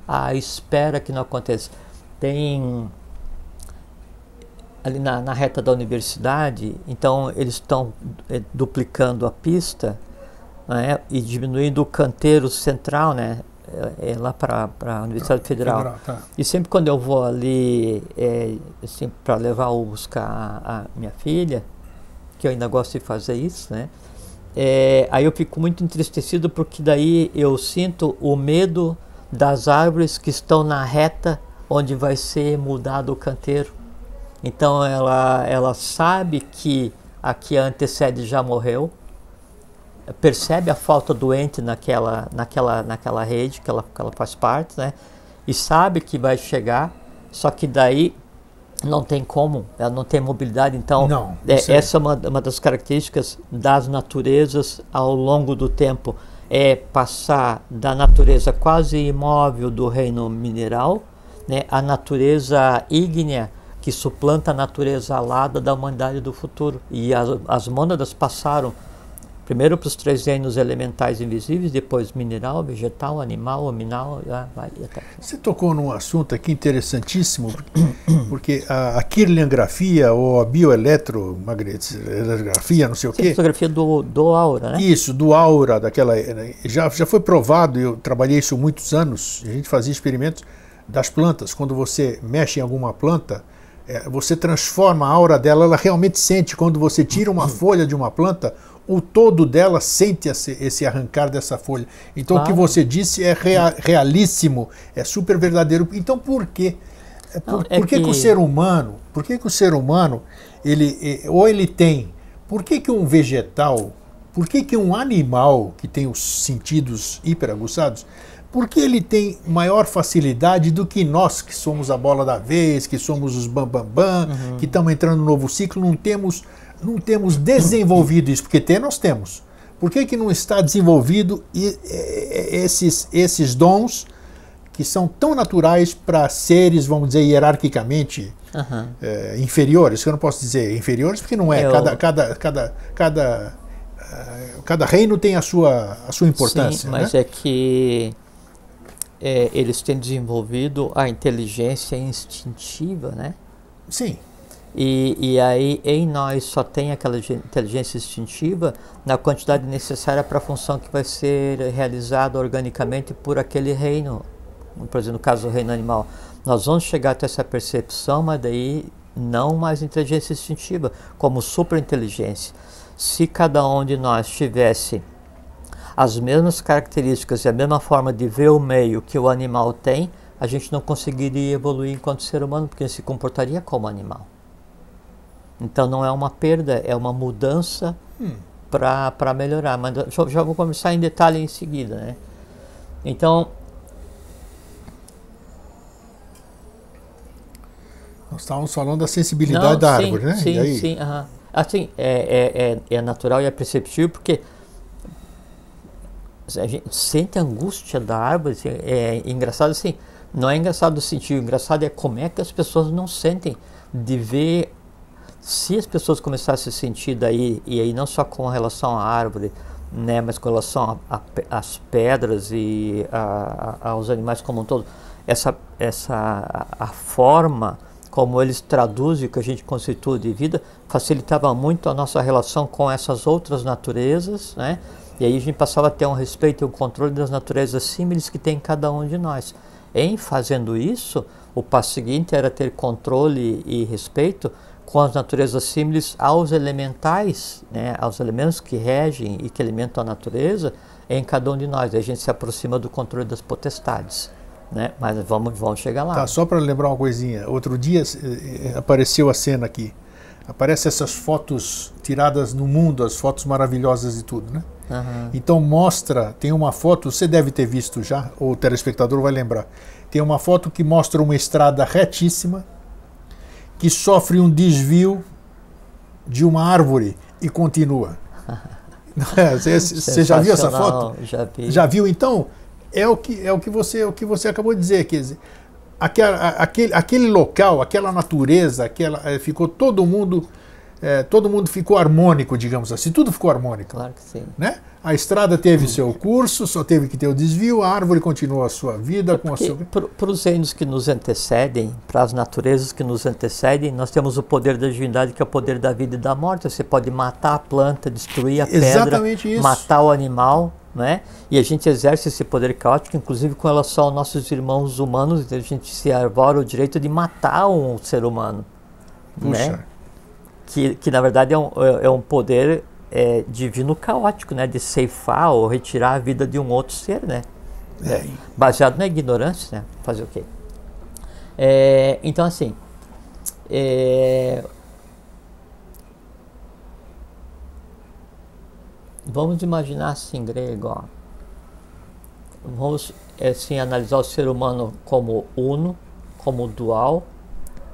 [SPEAKER 2] à espera que não aconteça. Tem ali na reta da universidade, então eles estão duplicando a pista, né, e diminuindo o canteiro central, né, lá para a Universidade Federal.
[SPEAKER 1] Tá.
[SPEAKER 2] E sempre quando eu vou ali assim, para levar ou buscar a minha filha, que eu ainda gosto de fazer isso, né, aí eu fico muito entristecido porque daí eu sinto o medo das árvores que estão na reta onde vai ser mudado o canteiro. Então ela sabe que a que a antecede já morreu, percebe a falta do ente naquela rede que ela faz parte, né? E sabe que vai chegar, só que daí não tem como, ela não tem mobilidade. Então essa é uma das características das naturezas ao longo do tempo, é passar da natureza quase imóvel do reino mineral, né, a natureza ígnea que suplanta a natureza alada da humanidade do futuro. E as mônadas passaram primeiro para os 3 reinos elementais invisíveis, depois mineral, vegetal, animal, hominal, vai até.
[SPEAKER 1] Você tocou num assunto aqui interessantíssimo, porque a kirliangrafia ou a bioeletromagnetografia, não sei o quê.
[SPEAKER 2] Fotografia do aura, né?
[SPEAKER 1] Isso, do aura, daquela. Já foi provado, eu trabalhei isso há muitos anos, a gente fazia experimentos das plantas. Quando você mexe em alguma planta, você transforma a aura dela, ela realmente sente. Quando você tira uma folha de uma planta, o todo dela sente esse arrancar dessa folha. Então claro. O que você disse é realíssimo, é super verdadeiro. Então por quê? Por que o ser humano, por que um vegetal, por que um animal que tem os sentidos hiperaguçados, por que ele tem maior facilidade do que nós, que somos a bola da vez, que somos os bambambam, que estamos entrando no novo ciclo, não temos desenvolvido isso? Porque nós temos. Por que não está desenvolvido esses dons que são tão naturais para seres, vamos dizer, hierarquicamente inferiores? Que eu não posso dizer inferiores, porque não é. Cada reino tem a sua importância.
[SPEAKER 2] Sim, mas
[SPEAKER 1] né?
[SPEAKER 2] É que eles têm desenvolvido a inteligência instintiva, né?
[SPEAKER 1] Sim.
[SPEAKER 2] E aí em nós só tem aquela inteligência instintiva na quantidade necessária para a função que vai ser realizada organicamente por aquele reino. Por exemplo, no caso do reino animal, nós vamos chegar até essa percepção, mas daí não mais inteligência instintiva, como superinteligência. Se cada um de nós tivesse as mesmas características e a mesma forma de ver o meio que o animal tem, a gente não conseguiria evoluir enquanto ser humano, porque ele se comportaria como animal. Então não é uma perda, é uma mudança para melhorar. Mas já vou conversar em detalhe em seguida, né? Então,
[SPEAKER 1] nós estávamos falando da sensibilidade da árvore, né?
[SPEAKER 2] Sim,
[SPEAKER 1] e aí?
[SPEAKER 2] Sim. Assim, é natural e é perceptível, porque a gente sente a angústia da árvore. Assim, é engraçado assim, não é engraçado sentir, o engraçado é como é que as pessoas não sentem de ver. Se as pessoas começassem a sentir daí, e aí não só com relação à árvore, né, mas com relação às pedras e aos animais como um todo, a forma como eles traduzem o que a gente constitui de vida, facilitava muito a nossa relação com essas outras naturezas, né? E aí a gente passava a ter um respeito e um controle das naturezas símiles que tem em cada um de nós. Em fazendo isso, o passo seguinte era ter controle e respeito com as naturezas símiles aos elementais, né, aos elementos que regem e que alimentam a natureza em cada um de nós. Aí a gente se aproxima do controle das potestades, né? Mas vamos chegar lá.
[SPEAKER 1] Tá, só para lembrar uma coisinha. Outro dia apareceu a cena aqui. Aparecem essas fotos tiradas no mundo, as fotos maravilhosas e tudo, né? Então mostra, tem uma foto, você deve ter visto já, ou o telespectador vai lembrar. Tem uma foto que mostra uma estrada retíssima, que sofre um desvio de uma árvore e continua. Você já viu essa foto?
[SPEAKER 2] Já vi.
[SPEAKER 1] Já viu, então? É o que você acabou de dizer, quer dizer, aquele local, aquela natureza, ficou todo mundo ficou harmônico, digamos assim, tudo ficou harmônico.
[SPEAKER 2] Claro que sim.
[SPEAKER 1] Né? A estrada teve seu curso, só teve que ter o desvio, a árvore continuou a sua vida.
[SPEAKER 2] Para os reinos que nos antecedem, para as naturezas que nos antecedem, nós temos o poder da divindade, que é o poder da vida e da morte. Você pode matar a planta, destruir a pedra, matar o animal, né? E a gente exerce esse poder caótico, inclusive com relação aos nossos irmãos humanos, a gente se arvora o direito de matar um ser humano.
[SPEAKER 1] Puxa.
[SPEAKER 2] Né? Que na verdade é um poder divino caótico, né? De ceifar ou retirar a vida de um outro ser, né? Baseado na ignorância, né? Fazer o quê? Então, assim, vamos imaginar assim, grego, ó. Vamos assim, analisar o ser humano como uno, como dual,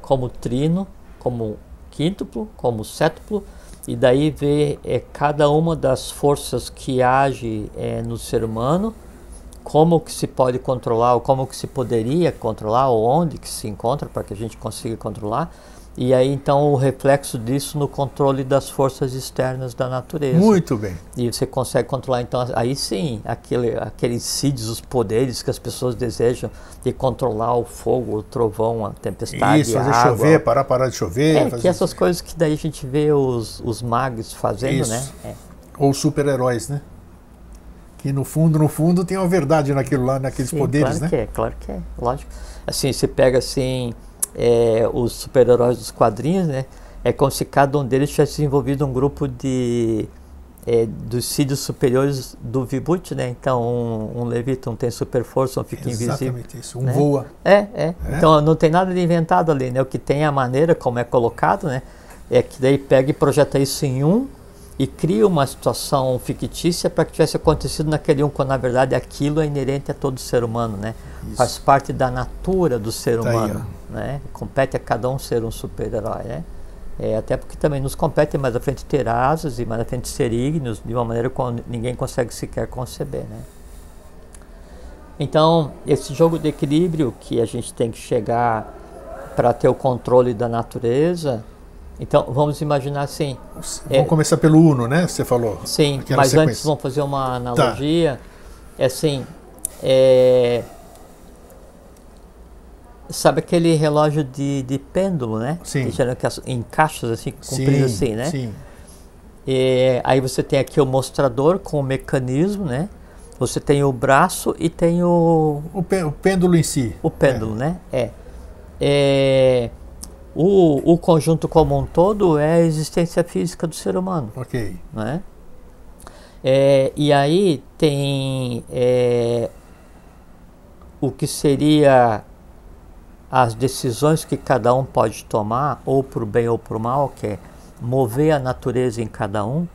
[SPEAKER 2] como trino, como quíntuplo, como sétuplo, e daí ver cada uma das forças que age no ser humano, como que se pode controlar, ou como que se poderia controlar, ou onde que se encontra para que a gente consiga controlar, e aí então o reflexo disso no controle das forças externas da natureza.
[SPEAKER 1] Muito bem.
[SPEAKER 2] E você consegue controlar, então aí sim, aqueles sídios, os poderes que as pessoas desejam de controlar o fogo, o trovão, a tempestade,
[SPEAKER 1] isso, fazer
[SPEAKER 2] a água,
[SPEAKER 1] chover, parar de chover.
[SPEAKER 2] Que essas coisas que daí a gente vê os magos fazendo,
[SPEAKER 1] isso.
[SPEAKER 2] Né?
[SPEAKER 1] Ou super-heróis, né? Que no fundo tem uma verdade naquilo lá, naqueles poderes,
[SPEAKER 2] claro
[SPEAKER 1] né?
[SPEAKER 2] Claro que é, lógico. Assim, você pega assim... os super-heróis dos quadrinhos, né? É como se cada um deles tivesse desenvolvido um grupo dos sídios superiores do Vibhuti, né? Então, um levita, um tem super força, um fica invisível.
[SPEAKER 1] Exatamente isso,
[SPEAKER 2] né?
[SPEAKER 1] Voa.
[SPEAKER 2] Então, não tem nada de inventado ali, né? O que tem é a maneira como é colocado, né? É que daí pega e projeta isso em e cria uma situação fictícia para que tivesse acontecido naquele quando na verdade aquilo é inerente a todo ser humano, né? Isso. Faz parte da natura do ser humano, né? Compete a cada um ser um super-herói, né? Até porque também nos compete mais à frente ter asas e mais à frente ser ígneos de uma maneira que ninguém consegue sequer conceber, né? Então, esse jogo de equilíbrio que a gente tem que chegar para ter o controle da natureza. Então, vamos imaginar assim...
[SPEAKER 1] Vamos começar pelo Uno, né? Você falou.
[SPEAKER 2] Sim, mas sequência. Antes vamos fazer uma analogia. Tá. Assim, sabe aquele relógio de pêndulo, né?
[SPEAKER 1] Sim.
[SPEAKER 2] Em caixas, assim, compridas assim, né?
[SPEAKER 1] Sim.
[SPEAKER 2] Aí você tem aqui o mostrador com o mecanismo, né? Você tem o braço e tem o
[SPEAKER 1] pêndulo em si.
[SPEAKER 2] O pêndulo, né? O conjunto como um todo é a existência física do ser humano.
[SPEAKER 1] Ok.
[SPEAKER 2] Né? E aí tem o que seria as decisões que cada um pode tomar, ou para o bem ou para o mal, que é mover a natureza em cada um.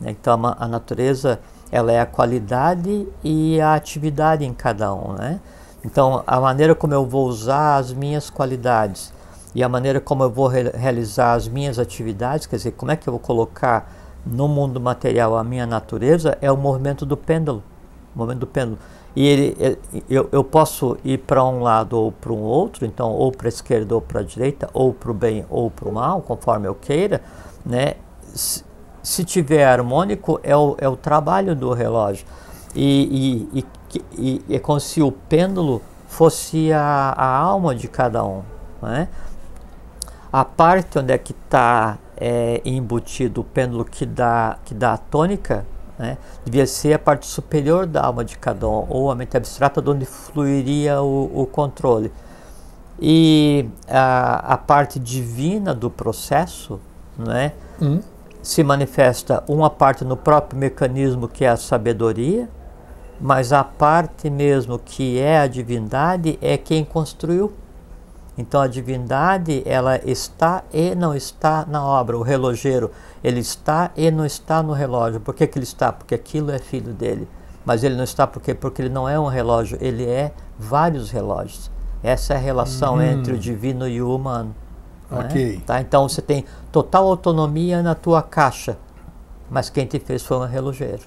[SPEAKER 2] Né? Então a natureza ela é a qualidade e a atividade em cada um. Né? Então a maneira como eu vou usar as minhas qualidades e a maneira como eu vou realizar as minhas atividades, quer dizer, como é que eu vou colocar no mundo material a minha natureza, é o movimento do pêndulo. O movimento do pêndulo. E eu posso ir para um lado ou para um outro, então ou para a esquerda ou para a direita, ou para o bem ou para o mal, conforme eu queira, né? Se tiver harmônico, é o trabalho do relógio. E é como se o pêndulo fosse a alma de cada um, né? A parte onde é que está embutido o pêndulo que dá a tônica, né, devia ser a parte superior da alma de cada um, ou a mente abstrata, de onde fluiria o controle. E a parte divina do processo, né, se manifesta uma parte no próprio mecanismo, que é a sabedoria, mas a parte mesmo que é a divindade é quem construiu. Então a divindade, ela está e não está na obra. O relojeiro, ele está e não está no relógio. Por que ele está? Porque aquilo é filho dele. Mas ele não está porque ele não é um relógio, ele é vários relógios. Essa é a relação entre o divino e o humano.
[SPEAKER 1] Ok.
[SPEAKER 2] Né? Tá? Então você tem total autonomia na tua caixa. mas quem te fez foi um relojeiro.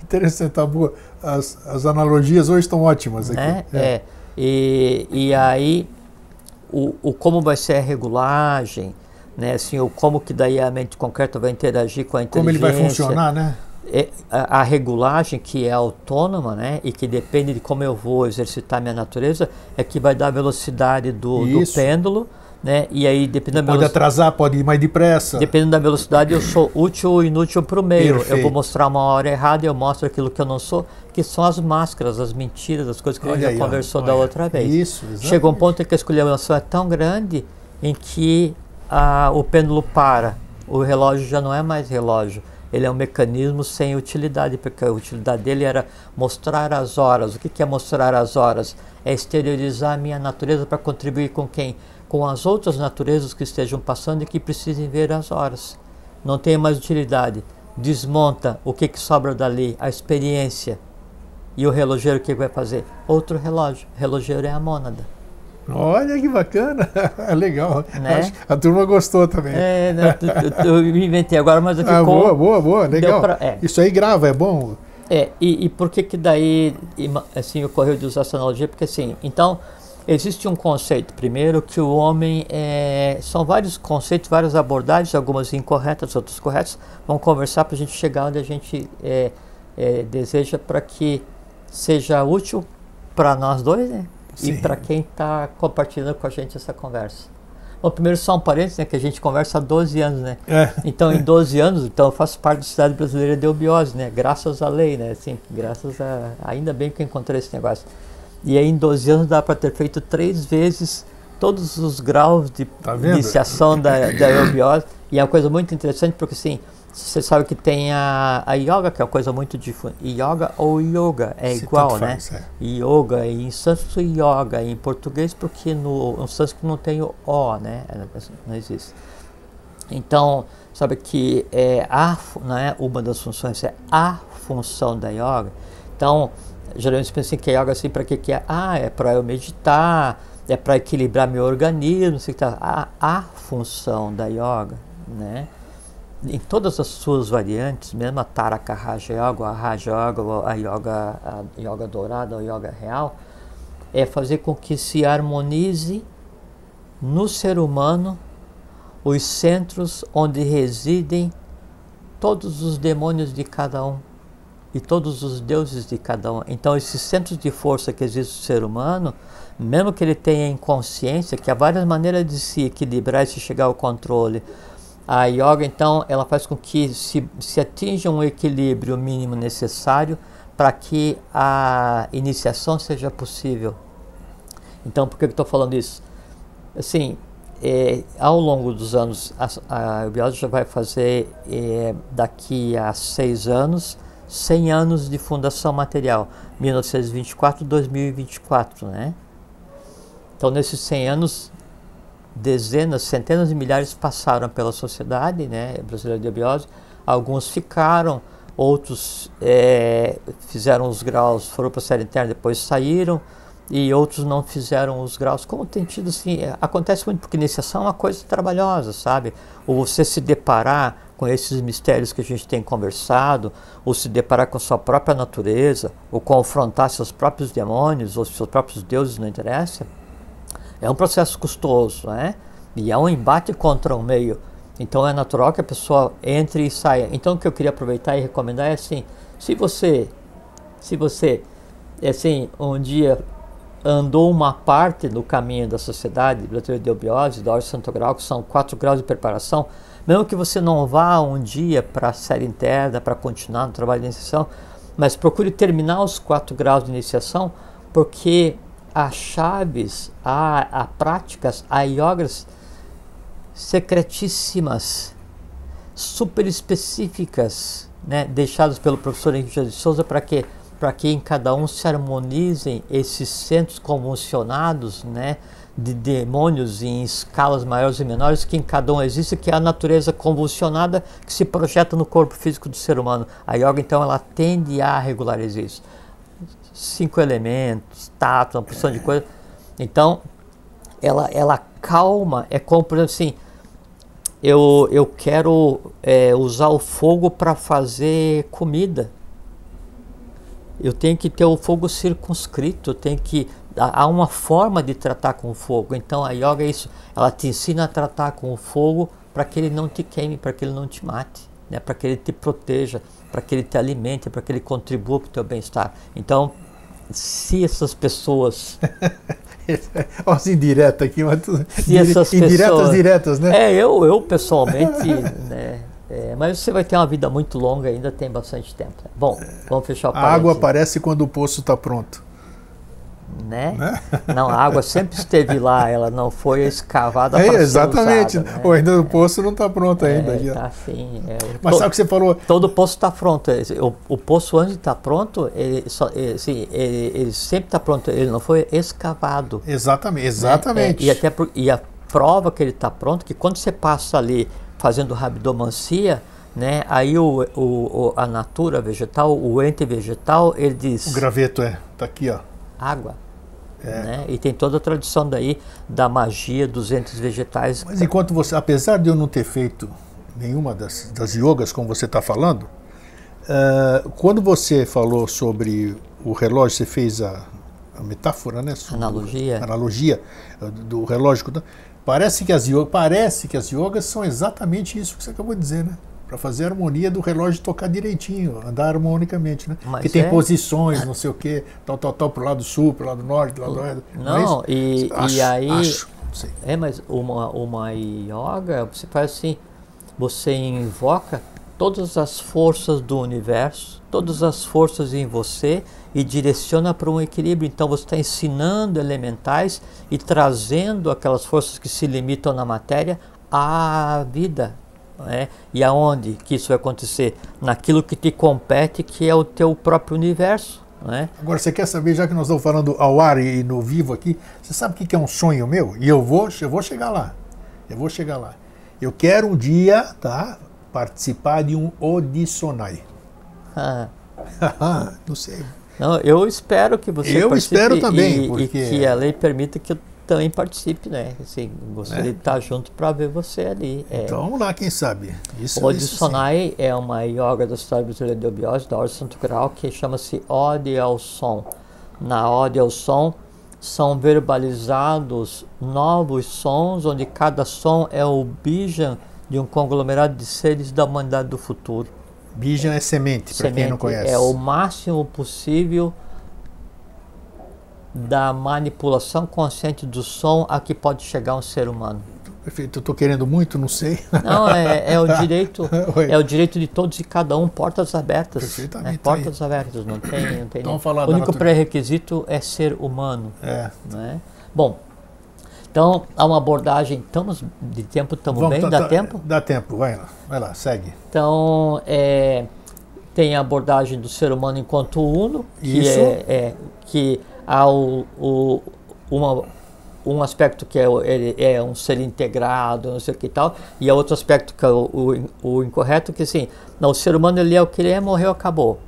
[SPEAKER 1] Interessante, tá boa. As analogias hoje estão ótimas aqui.
[SPEAKER 2] E aí, como vai ser a regulagem, né? Assim, como que daí a mente concreta vai interagir com a inteligência.
[SPEAKER 1] Como ele vai funcionar, né?
[SPEAKER 2] A regulagem que é autônoma, né, e que depende de como eu vou exercitar minha natureza, é que vai dar a velocidade do pêndulo, né, e aí dependendo da
[SPEAKER 1] pode atrasar, pode ir mais depressa.
[SPEAKER 2] Dependendo da velocidade, eu sou útil ou inútil para o meio. Perfeito. Eu vou mostrar uma hora errada e eu mostro aquilo que eu não sou, que são as máscaras, as mentiras, as coisas que a gente já conversou da outra vez.
[SPEAKER 1] Isso, exatamente.
[SPEAKER 2] Chega um ponto em que a escolheção é tão grande em que o pêndulo para, o relógio já não é mais relógio. Ele é um mecanismo sem utilidade, porque a utilidade dele era mostrar as horas. O que é mostrar as horas? É exteriorizar a minha natureza para contribuir com quem? Com as outras naturezas que estejam passando e que precisem ver as horas. Não tem mais utilidade. Desmonta o que sobra dali, a experiência. E o relojeiro o que vai fazer? Outro relógio. O relojeiro é a mônada.
[SPEAKER 1] Olha que bacana, legal. Né? A turma gostou também.
[SPEAKER 2] Eu me inventei agora, mas ficou...
[SPEAKER 1] Boa, legal. Isso aí grava, é bom?
[SPEAKER 2] E por que daí assim, ocorreu de usar essa analogia? Porque assim, então, existe um conceito, primeiro, que o homem são vários conceitos, várias abordagens, algumas incorretas, outras corretas. Vamos conversar para a gente chegar onde a gente deseja para que seja útil para nós dois, né? Sim. E para quem está compartilhando com a gente essa conversa. Bom, primeiro só um parênteses, né, que a gente conversa há 12 anos, né? Então, em 12 anos, eu faço parte da Sociedade Brasileira de Eubiose, né? Graças à lei, né? Assim, ainda bem que eu encontrei esse negócio. E aí, em 12 anos, dá para ter feito 3 vezes todos os graus de iniciação da eubiose. E é uma coisa muito interessante, porque assim, você sabe que tem a yoga, que é uma coisa muito difundida. Yoga ou yoga é igual, né? Yoga, em sânscrito yoga, em português, porque no sânscrito não tem o O, né? Não existe. Então, sabe que não é uma das funções, é a função da yoga. Então, geralmente você pensa que a yoga assim, para que é? É para eu meditar, é para equilibrar meu organismo, sei que tá. A função da yoga, né? Em todas as suas variantes, mesmo a Taraka Raja Yoga, a Raja Yoga, a yoga dourada, a yoga real, é fazer com que se harmonize no ser humano os centros onde residem todos os demônios de cada um e todos os deuses de cada um. Então, esses centros de força que existem no ser humano, mesmo que ele tenha inconsciência, que há várias maneiras de se equilibrar e se chegar ao controle. A yoga, então, ela faz com que se atinja um equilíbrio mínimo necessário para que a iniciação seja possível. Então, por que eu estou falando isso? Assim, ao longo dos anos, a eubiose já vai fazer, daqui a 6 anos, 100 anos de fundação material, 1924 2024, né? Então, nesses 100 anos, dezenas, centenas de milhares passaram pela sociedade, né, brasileira de eubiose. Alguns ficaram, outros fizeram os graus, foram para a série interna, depois saíram, e outros não fizeram os graus. Como tem tido, assim, acontece muito, porque iniciação é uma coisa trabalhosa, sabe? Ou você se deparar com esses mistérios que a gente tem conversado, ou se deparar com sua própria natureza, ou confrontar seus próprios demônios, ou seus próprios deuses, não interessa. É um processo custoso, né? E é um embate contra o meio. Então é natural que a pessoa entre e saia. Então o que eu queria aproveitar e recomendar é assim, se você assim, um dia andou uma parte do caminho da Sociedade Brasileira de Eubiose, da Ordem Santo Grau, que são 4 graus de preparação, mesmo que você não vá um dia para a série interna, para continuar no trabalho de iniciação, mas procure terminar os 4 graus de iniciação, porque há chaves, há práticas, há yogas secretíssimas, super específicas, né, deixadas pelo professor Henrique de Souza para que em cada um se harmonizem esses centros convulsionados, né, de demônios em escalas maiores e menores, que em cada um existe, que é a natureza convulsionada que se projeta no corpo físico do ser humano. A yoga, então, ela tende a regularizar isso. 5 elementos, tato, uma porção de coisa. Então, ela calma, é como, por exemplo, assim, eu quero usar o fogo para fazer comida. Eu tenho que ter o fogo circunscrito, há uma forma de tratar com o fogo. Então a yoga é isso, ela te ensina a tratar com o fogo para que ele não te queime, para que ele não te mate, né? Para que ele te proteja, para que ele te alimente, para que ele contribua para o teu bem-estar. Então, se essas pessoas...
[SPEAKER 1] Olha as indiretas aqui, mas
[SPEAKER 2] indiretas pessoas,
[SPEAKER 1] diretas, né?
[SPEAKER 2] Eu pessoalmente, né? Mas você vai ter uma vida muito longa ainda, tem bastante tempo. Bom, vamos fechar o parênteses.
[SPEAKER 1] A água aparece quando o poço está pronto.
[SPEAKER 2] Né? Não, a água sempre esteve lá, ela não foi escavada para
[SPEAKER 1] exatamente.
[SPEAKER 2] ser usada, né?
[SPEAKER 1] Ainda o poço não está pronto ainda.
[SPEAKER 2] Tá assim,
[SPEAKER 1] mas sabe o que você falou?
[SPEAKER 2] Todo poço está pronto. O poço, antes de estar pronto, ele sempre está pronto. Ele não foi escavado.
[SPEAKER 1] Exatamente.
[SPEAKER 2] Né? E a prova que ele está pronto, que quando você passa ali fazendo rabdomancia, né? Aí a natura vegetal, o ente vegetal, ele diz...
[SPEAKER 1] O graveto tá aqui, ó.
[SPEAKER 2] Água. Né? E tem toda a tradição daí da magia dos entes vegetais.
[SPEAKER 1] Mas enquanto você, apesar de eu não ter feito nenhuma das yogas como você está falando, quando você falou sobre o relógio, você fez a metáfora, né? Analogia do relógio. Parece que as yogas são exatamente isso que você acabou de dizer, né? Para fazer a harmonia do relógio tocar direitinho, andar harmonicamente, né? Que tem posições, não sei o quê, tal, pro lado sul, pro lado norte, pro lado oeste.
[SPEAKER 2] Não, mas uma yoga, você faz assim, você invoca todas as forças do universo, todas as forças em você e direciona para um equilíbrio. Então você está ensinando elementais e trazendo aquelas forças que se limitam na matéria à vida. E aonde que isso vai acontecer? Naquilo que te compete, que é o teu próprio universo.
[SPEAKER 1] Agora, você quer saber, já que nós estamos falando ao ar e no vivo aqui, você sabe o que é um sonho meu? E eu vou chegar lá. Eu quero um dia, participar de um Odissonai. Não sei.
[SPEAKER 2] Não, eu espero que você participe.
[SPEAKER 1] Espero também.
[SPEAKER 2] E que a lei permita que eu também participe, né? Assim, gostaria de estar junto para ver você ali.
[SPEAKER 1] Então vamos lá, quem sabe.
[SPEAKER 2] O Odissonai é uma yoga da Sociedade Brasileira de Obiose, da Ordem Santo Grau, que chama-se Ode ao Som. Na Ode ao Som são verbalizados novos sons, onde cada som é o bijan de um conglomerado de seres da humanidade do futuro.
[SPEAKER 1] Bijan é semente, para quem não conhece.
[SPEAKER 2] É o máximo possível da manipulação consciente do som a que pode chegar um ser humano.
[SPEAKER 1] Perfeito, eu estou querendo muito, não sei.
[SPEAKER 2] Não, é o direito de todos e cada um, portas abertas.
[SPEAKER 1] Perfeitamente.
[SPEAKER 2] Portas abertas, não tem
[SPEAKER 1] então,
[SPEAKER 2] o único pré-requisito é ser humano. Né? Bom, então há uma abordagem, estamos de tempo, estamos bem? Dá tempo?
[SPEAKER 1] Dá tempo, vai lá, segue.
[SPEAKER 2] Então, tem a abordagem do ser humano enquanto uno, que há um aspecto que ele é um ser integrado, não sei o que e tal, e há outro aspecto que é o incorreto, que assim, não, o ser humano ele é o que ele é, morreu, acabou.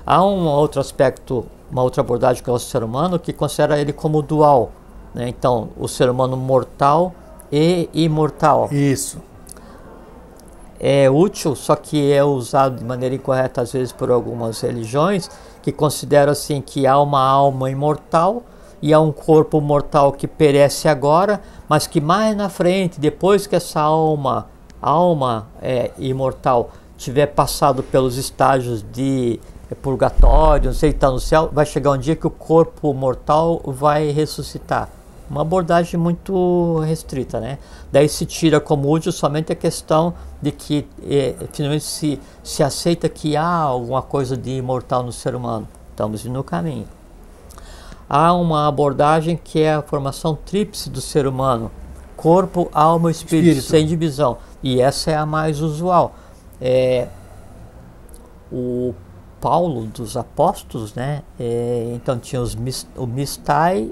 [SPEAKER 2] Há um outro aspecto, uma outra abordagem que é o ser humano, que considera ele como dual, né? Então, o ser humano mortal e imortal.
[SPEAKER 1] Isso.
[SPEAKER 2] É útil, só que é usado de maneira incorreta às vezes por algumas religiões, que consideram assim que há uma alma imortal e há um corpo mortal que perece agora, mas que mais na frente, depois que essa alma imortal tiver passado pelos estágios de purgatório, não sei, está no céu, vai chegar um dia que o corpo mortal vai ressuscitar. Uma abordagem muito restrita, né? Daí se tira como útil somente a questão de que finalmente se aceita que há alguma coisa de imortal no ser humano. Estamos no caminho. Há uma abordagem que é a formação tríplice do ser humano: corpo, alma e espírito, sem divisão. E essa é a mais usual. O Paulo dos apóstolos, né? Então tinha os mistai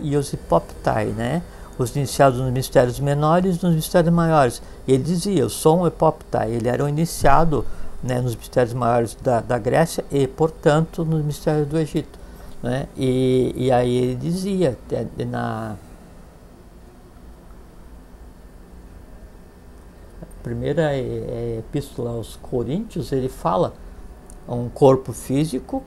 [SPEAKER 2] e os hipoptai, né? Os iniciados nos mistérios menores e nos mistérios maiores. E ele dizia: eu sou um hipoptai. Ele era um iniciado, né, nos mistérios maiores da Grécia e, portanto, nos mistérios do Egito, né? E aí ele dizia primeira epístola aos Coríntios, ele fala um corpo físico,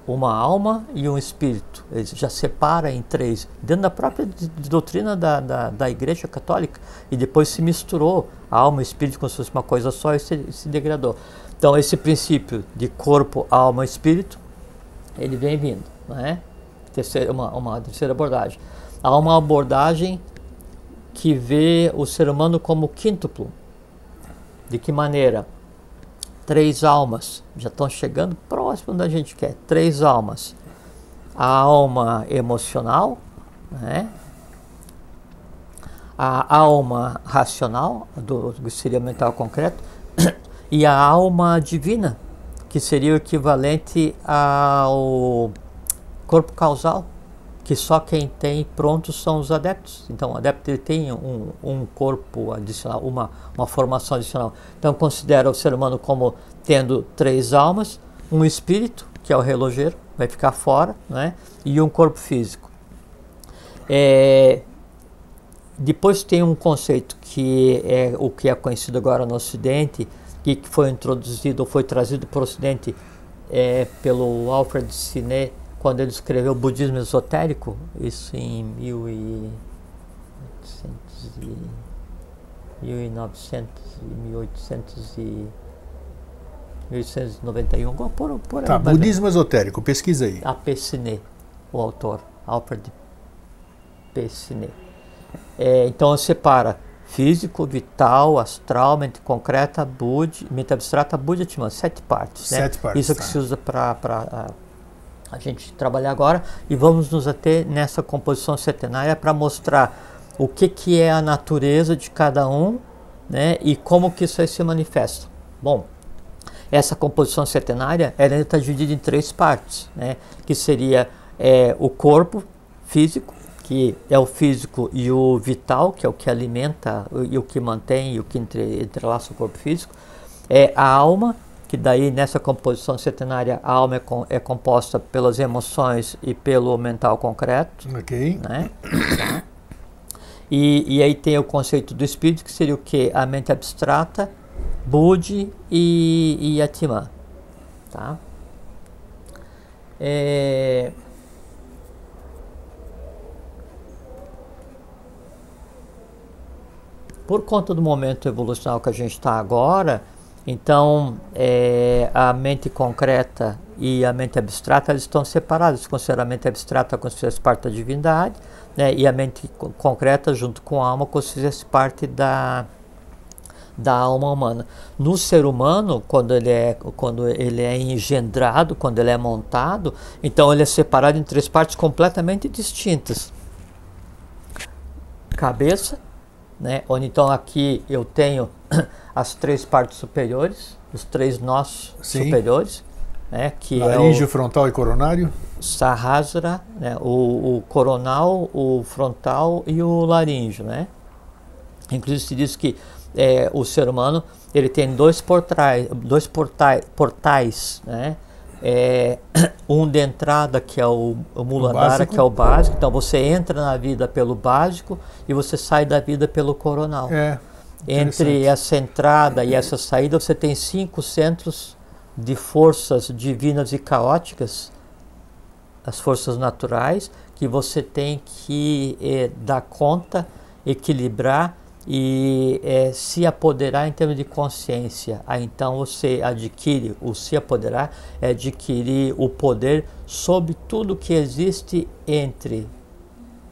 [SPEAKER 2] uma alma e um espírito. Ele já separa em três, dentro da própria doutrina da Igreja Católica, e depois se misturou a alma e o espírito como se fosse uma coisa só e se degradou. Então esse princípio de corpo, alma e espírito, ele vem vindo, né? Uma terceira abordagem. Há uma abordagem que vê o ser humano como quíntuplo. De que maneira? 3 almas, já estão chegando próximo da gente quer. 3 almas. A alma emocional, né? A alma racional, que seria mental concreto, e a alma divina, que seria o equivalente ao corpo causal, que só quem tem pronto são os adeptos. Então o adepto ele tem um corpo adicional, uma formação adicional. Então considera o ser humano como tendo 3 almas, um espírito, que é o relojeiro, vai ficar fora, né? E um corpo físico. Depois tem um conceito que é o que é conhecido agora no Ocidente, e que foi introduzido, ou foi trazido para o Ocidente pelo Alfred Siné, quando ele escreveu o Budismo Esotérico, isso em 1891, por aí.
[SPEAKER 1] Tá, Budismo Esotérico, pesquisa aí.
[SPEAKER 2] A.P. Siné, o autor, Alfred P. Siné. Então separa físico, vital, astral, mente concreta, mente abstrata, Buddha, Atman, 7 partes.
[SPEAKER 1] 7
[SPEAKER 2] né?
[SPEAKER 1] partes.
[SPEAKER 2] Isso que se usa para a gente trabalhar agora, e vamos nos ater nessa composição setenária para mostrar o que é a natureza de cada um, né, e como que isso aí se manifesta. Bom, essa composição setenária ela está dividida em 3 partes, né, que seria o corpo físico, que é o físico, e o vital, que é o que alimenta e o que mantém e o que entrelaça o corpo físico, a alma, que daí nessa composição setenária a alma é composta pelas emoções e pelo mental concreto.
[SPEAKER 1] Ok.
[SPEAKER 2] Né? Tá. E aí tem o conceito do espírito, que seria o quê? A mente abstrata, Buddhi e Atman. Tá? Por conta do momento evolucional que a gente está agora, então a mente concreta e a mente abstrata eles estão separados. Considera a mente abstrata como se fosse parte da divindade, né, e a mente concreta junto com a alma como se fosse parte da alma humana. No ser humano, quando ele é engendrado, quando ele é montado, então ele é separado em 3 partes completamente distintas. Cabeça, né, onde então aqui eu tenho as 3 partes superiores, os 3 nós superiores, né, que
[SPEAKER 1] laríngeo, frontal e coronário.
[SPEAKER 2] Sahasrara, né, o coronal, o frontal e o laríngeo, né? Inclusive se diz que o ser humano ele tem 2 portais, né? Um de entrada, que é o Muladhara, que é o básico. Então você entra na vida pelo básico e você sai da vida pelo coronal. Entre essa entrada e essa saída você tem 5 centros de forças divinas e caóticas, as forças naturais, que você tem que dar conta, equilibrar e se apoderar em termos de consciência. Aí então você adquire, o se apoderar é adquirir o poder sobre tudo que existe entre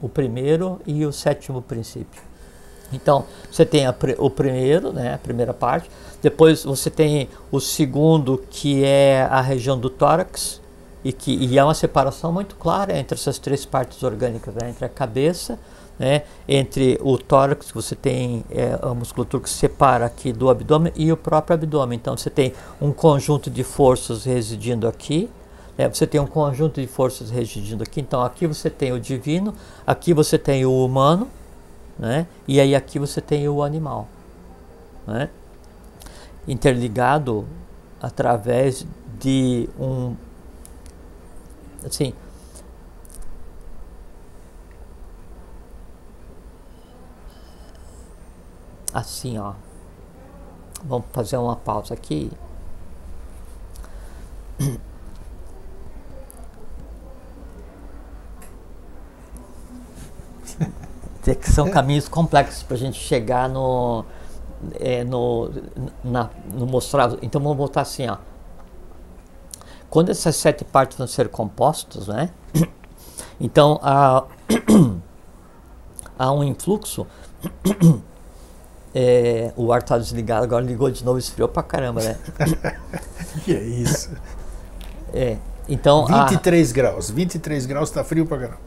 [SPEAKER 2] o primeiro e o 7º princípio. Então você tem o primeiro, né, a primeira parte, depois você tem o segundo, que é a região do tórax, e há uma separação muito clara entre essas 3 partes orgânicas, né, entre a cabeça, né, entre o tórax, que você tem a musculatura que se separa aqui do abdômen, e o próprio abdômen. Então você tem um conjunto de forças residindo aqui, você tem um conjunto de forças residindo aqui. Então aqui você tem o divino, aqui você tem o humano, né, e aí aqui você tem o animal, né, interligado através de assim, assim, ó. Vamos fazer uma pausa aqui. São caminhos complexos para a gente chegar no mostrar. Então vamos voltar assim, ó. Quando essas 7 partes vão ser compostas, né? Então há um influxo. O ar está desligado, agora ligou de novo, esfriou pra caramba, né?
[SPEAKER 1] Que é isso?
[SPEAKER 2] Então
[SPEAKER 1] 23 graus, 23 graus está frio pra caramba.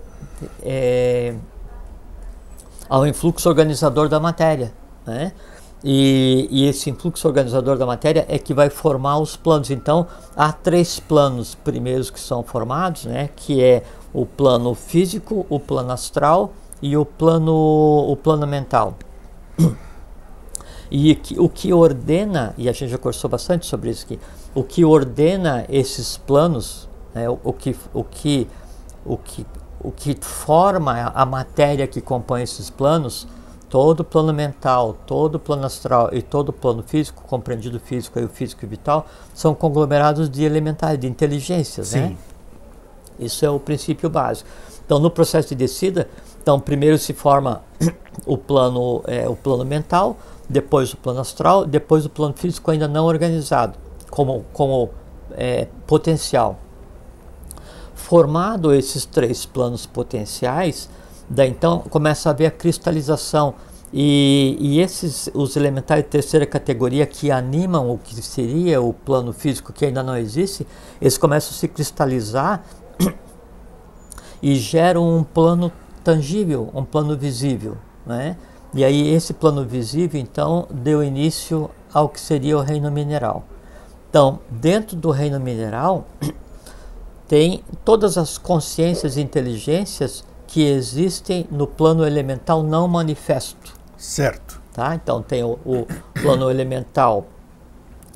[SPEAKER 2] Há um influxo organizador da matéria, né? E esse influxo organizador da matéria é que vai formar os planos. Então, há 3 planos primeiros que são formados, né? Que é o plano físico, o plano astral e o plano mental. E o que ordena, e a gente já conversou bastante sobre isso aqui, o que ordena esses planos, né? o que forma a matéria que compõe esses planos, todo o plano mental, todo o plano astral e todo o plano físico, compreendido o físico e o físico e vital, são conglomerados de elementares, de inteligências,
[SPEAKER 1] Sim.
[SPEAKER 2] né? Isso é o princípio básico. Então, no processo de descida, primeiro se forma o plano mental, depois o plano astral, depois o plano físico ainda não organizado, como potencial. Formado esses 3 planos potenciais, daí então começa a haver a cristalização e os elementares de terceira categoria que animam o que seria o plano físico que ainda não existe, eles começam a se cristalizar e geram um plano tangível, um plano visível, né? E aí esse plano visível então deu início ao que seria o reino mineral. Então, dentro do reino mineral tem todas as consciências e inteligências que existem no plano elemental não manifesto.
[SPEAKER 1] Certo.
[SPEAKER 2] Tá? Então tem o plano elemental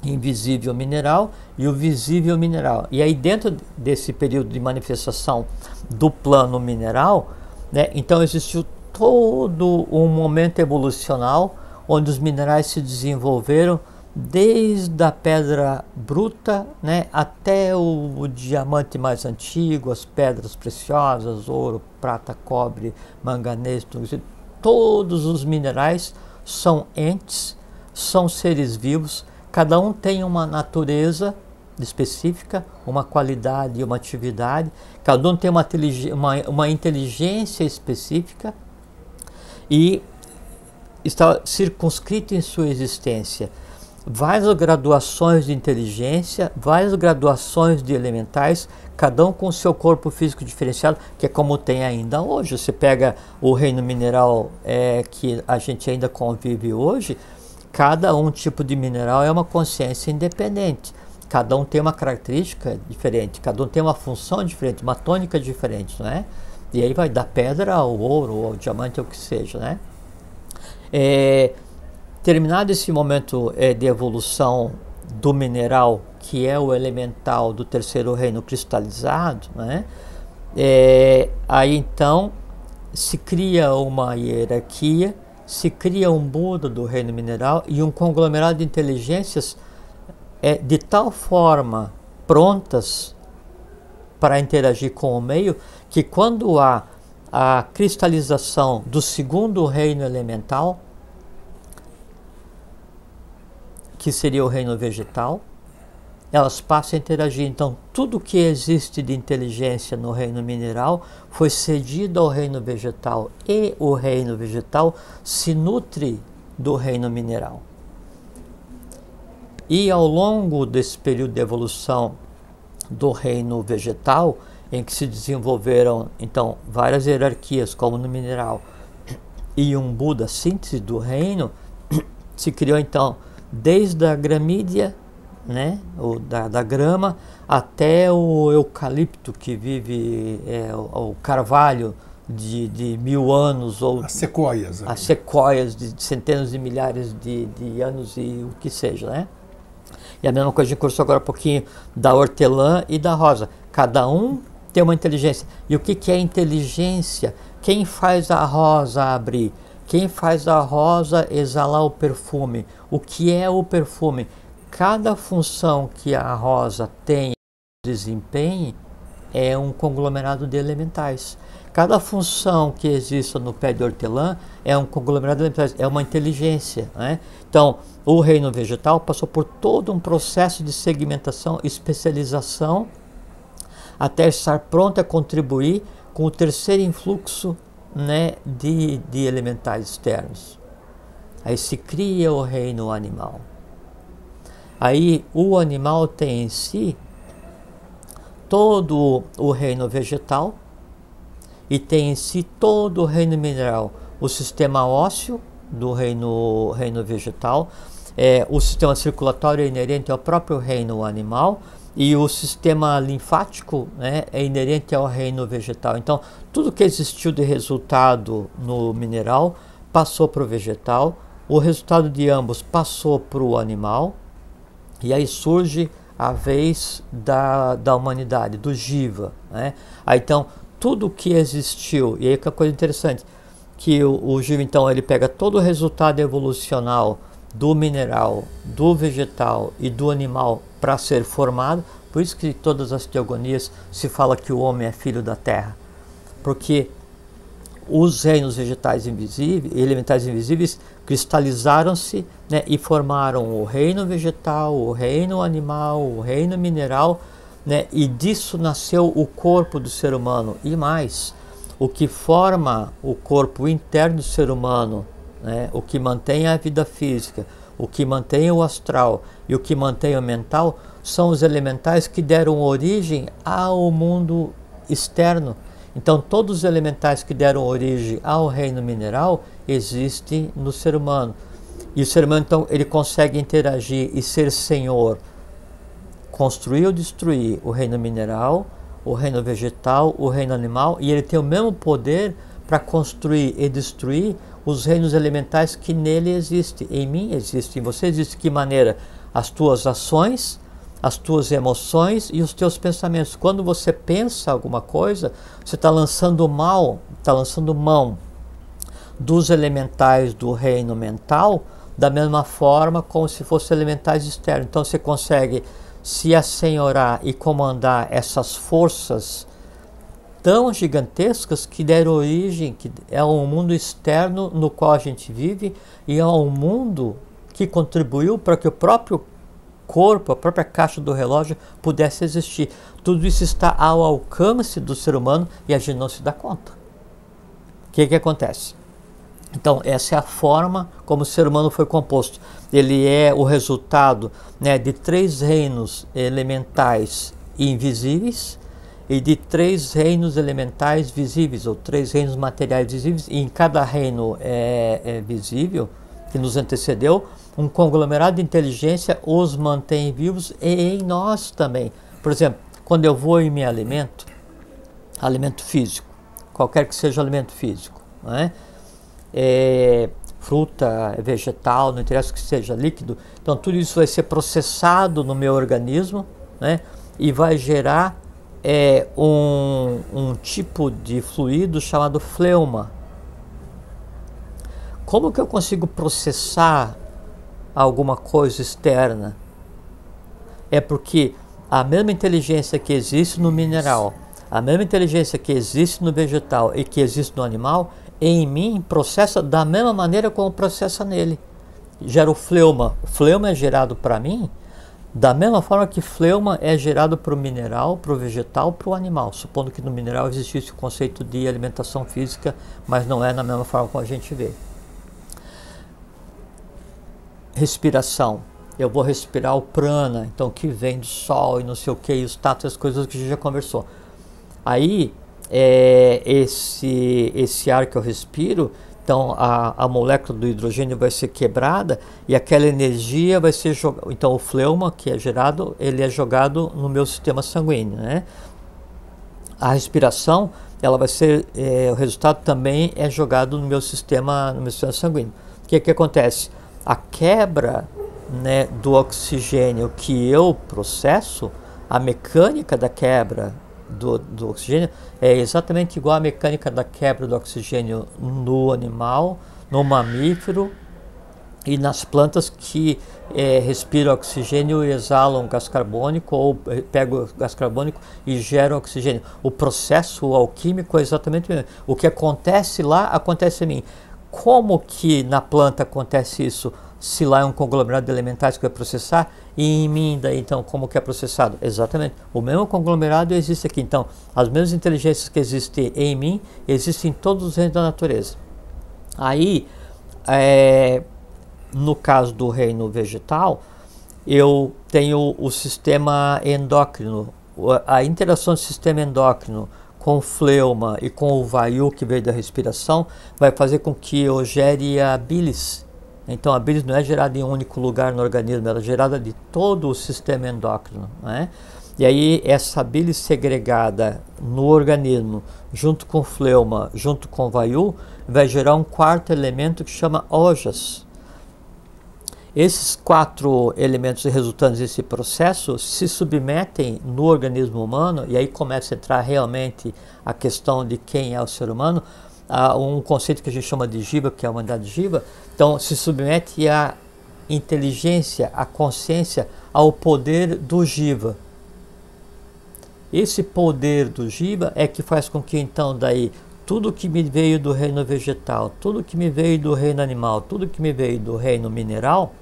[SPEAKER 2] invisível mineral e o visível mineral. E aí dentro desse período de manifestação do plano mineral, né, então existiu todo um momento evolucional onde os minerais se desenvolveram desde a pedra bruta, né, até o diamante mais antigo, as pedras preciosas, ouro, prata, cobre, manganês, todos os minerais são entes, são seres vivos, cada um tem uma natureza específica, uma qualidade e uma atividade, cada um tem uma inteligência específica e está circunscrito em sua existência. Várias graduações de inteligência, várias graduações de elementais, cada um com seu corpo físico diferenciado, que é como tem ainda hoje. Você pega o reino mineral que a gente ainda convive hoje, cada tipo de mineral é uma consciência independente. Cada um tem uma característica diferente, cada um tem uma função diferente, uma tônica diferente, não é? E aí vai da pedra ao ouro, ao diamante, ao que seja, né? Terminado esse momento de evolução do mineral, que é o elemental do terceiro reino cristalizado, né? Aí então se cria uma hierarquia, se cria um Buda do reino mineral e um conglomerado de inteligências de tal forma prontas para interagir com o meio, que quando há a cristalização do segundo reino elemental, que seria o reino vegetal, elas passam a interagir. Então, tudo que existe de inteligência no reino mineral foi cedido ao reino vegetal, e o reino vegetal se nutre do reino mineral. E ao longo desse período de evolução do reino vegetal, em que se desenvolveram então várias hierarquias, como no mineral, e um Buda, síntese do reino, se criou então desde a gramídea, né, da grama, até o eucalipto, que vive, o carvalho de 1000 anos, ou
[SPEAKER 1] as sequoias.
[SPEAKER 2] As sequoias de centenas de milhares de anos e o que seja, né? E a mesma coisa a gente conversou agora um pouquinho da hortelã e da rosa. Cada um tem uma inteligência. E o que é inteligência? Quem faz a rosa abrir? Quem faz a rosa exalar o perfume? O que é o perfume? Cada função que a rosa tem, desempenhe, é um conglomerado de elementais. Cada função que exista no pé de hortelã é um conglomerado de elementais, é uma inteligência, né? Então, o reino vegetal passou por todo um processo de segmentação, especialização, até estar pronto a contribuir com o terceiro influxo, né, de elementais externos. Aí se cria o reino animal. Aí o animal tem em si todo o reino vegetal e tem em si todo o reino mineral, o sistema ósseo do reino vegetal, o sistema circulatório é inerente ao próprio reino animal, e o sistema linfático, né, é inerente ao reino vegetal. Então, tudo que existiu de resultado no mineral passou para o vegetal, o resultado de ambos passou para o animal, e aí surge a vez da humanidade, do Jiva, né? Aí, então, tudo que existiu, e aí que é uma coisa interessante, que o Jiva, então, ele pega todo o resultado evolucional do mineral, do vegetal e do animal para ser formado. Por isso que todas as teogonias se fala que o homem é filho da terra, porque os reinos vegetais invisíveis, elementais invisíveis, cristalizaram-se, né, e formaram o reino vegetal, o reino animal, o reino mineral, né, e disso nasceu o corpo do ser humano. E mais, o que forma o corpo interno do ser humano, né, o que mantém a vida física, o que mantém o astral e o que mantém o mental, são os elementais que deram origem ao mundo externo. Então, todos os elementais que deram origem ao reino mineral existem no ser humano. E o ser humano, então, ele consegue interagir e ser senhor, construir ou destruir o reino mineral, o reino vegetal, o reino animal, e ele tem o mesmo poder para construir e destruir os reinos elementais que nele existem. Em mim existe, em você existe. De que maneira? As tuas ações, as tuas emoções e os teus pensamentos. Quando você pensa alguma coisa, você está lançando mão dos elementais do reino mental, da mesma forma como se fossem elementais externos. Então você consegue se assenhorar e comandar essas forças tão gigantescas que deram origem, que é um mundo externo no qual a gente vive, e é um mundo que contribuiu para que o próprio corpo, a própria caixa do relógio pudesse existir. Tudo isso está ao alcance do ser humano e a gente não se dá conta. O que acontece? Então, essa é a forma como o ser humano foi composto. Ele é o resultado, né, de 3 reinos elementais invisíveis e de 3 reinos elementais visíveis, ou 3 reinos materiais visíveis, e em cada reino visível, que nos antecedeu, um conglomerado de inteligência os mantém vivos, e em nós também. Por exemplo, quando eu vou e me alimento físico, qualquer que seja o alimento físico, não é? Fruta, vegetal, não interessa que seja líquido, então tudo isso vai ser processado no meu organismo, né? E vai gerar um tipo de fluido chamado fleuma. Como que eu consigo processar alguma coisa externa? É porque a mesma inteligência que existe no mineral, a mesma inteligência que existe no vegetal e que existe no animal, em mim processa da mesma maneira como processa nele. Gera o fleuma. O fleuma é gerado para mim da mesma forma que fleuma é gerado para o mineral, para o vegetal, para o animal. Supondo que no mineral existisse o conceito de alimentação física, mas não é na mesma forma como a gente vê. Respiração. Eu vou respirar o prana, então, que vem do sol e não sei o que, e os tatos, as coisas que a gente já conversou. Aí, esse ar que eu respiro, então a molécula do hidrogênio vai ser quebrada e aquela energia vai ser jogada. Então o fleuma que é gerado, ele é jogado no meu sistema sanguíneo, né? A respiração, ela vai ser, o resultado também é jogado no meu sistema sanguíneo. O que acontece? A quebra, né, do oxigênio que eu processo, a mecânica da quebra do oxigênio é exatamente igual à mecânica da quebra do oxigênio no animal, no mamífero e nas plantas que respiram oxigênio e exalam gás carbônico, ou pegam gás carbônico e geram oxigênio. O processo alquímico é exatamente o mesmo. O que acontece lá, acontece em mim. Como que na planta acontece isso? Se lá é um conglomerado de elementais que vai processar, e em mim daí então como que é processado? Exatamente, o mesmo conglomerado existe aqui. Então, as mesmas inteligências que existem em mim, existem em todos os reinos da natureza. Aí, no caso do reino vegetal, eu tenho o sistema endócrino, a interação do sistema endócrino com o fleuma e com o vayu, que veio da respiração, vai fazer com que eu gere a bilis. Então a bilis não é gerada em um único lugar no organismo, ela é gerada de todo o sistema endócrino, né? E aí essa bilis segregada no organismo, junto com o fleuma, junto com o vayu, vai gerar um quarto elemento que chama ojas. Esses 4 elementos resultantes desse processo se submetem no organismo humano, e aí começa a entrar realmente a questão de quem é o ser humano, a um conceito que a gente chama de jiva, que é a humanidade jiva. Então se submete à inteligência, à consciência, ao poder do jiva. Esse poder do jiva é que faz com que então daí tudo que me veio do reino vegetal, tudo que me veio do reino animal, tudo que me veio do reino mineral,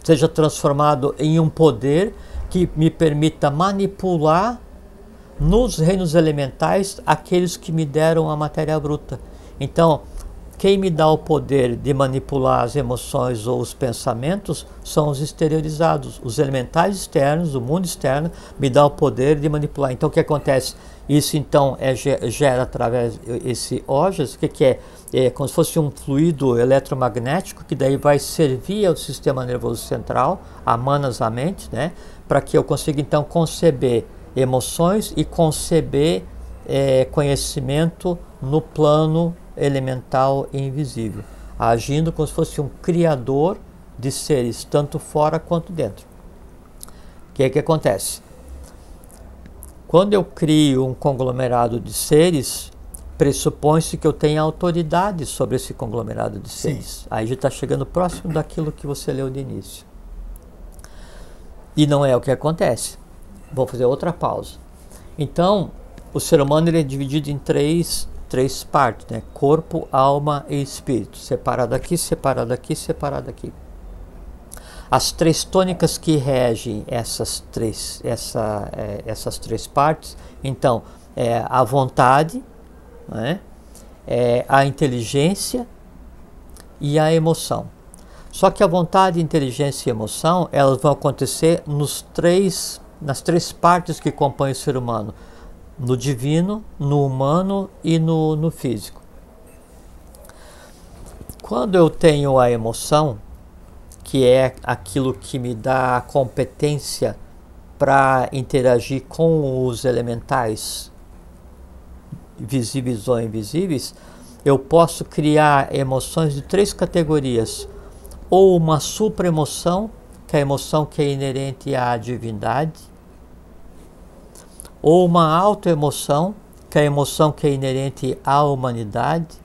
[SPEAKER 2] seja transformado em um poder que me permita manipular nos reinos elementais aqueles que me deram a matéria bruta. Então, quem me dá o poder de manipular as emoções ou os pensamentos são os exteriorizados. Os elementais externos, o mundo externo, me dá o poder de manipular. Então, o que acontece? Isso, então, gera através esse ojas, que é? É como se fosse um fluido eletromagnético que daí vai servir ao sistema nervoso central, a manas, a mente, né? Para que eu consiga, então, conceber emoções e conceber conhecimento no plano elemental e invisível, agindo como se fosse um criador de seres, tanto fora quanto dentro. O que é que acontece? Quando eu crio um conglomerado de seres, pressupõe-se que eu tenha autoridade sobre esse conglomerado de seres. Sim. Aí já está chegando próximo daquilo que você leu de início. E não é o que acontece. Vou fazer outra pausa. Então, o ser humano ele é dividido em três partes, né? Corpo, alma e espírito. Separado aqui, separado aqui, separado aqui. As 3 tônicas que regem essas três partes, então, é a vontade, né? A inteligência e a emoção. Só que a vontade, inteligência e emoção, elas vão acontecer nas 3 partes que compõem o ser humano: no divino, no humano e no físico. Quando eu tenho a emoção, que é aquilo que me dá a competência para interagir com os elementais, visíveis ou invisíveis, eu posso criar emoções de 3 categorias. Ou uma supraemoção, que é a emoção que é inerente à divindade, ou uma autoemoção, que é a emoção que é inerente à humanidade,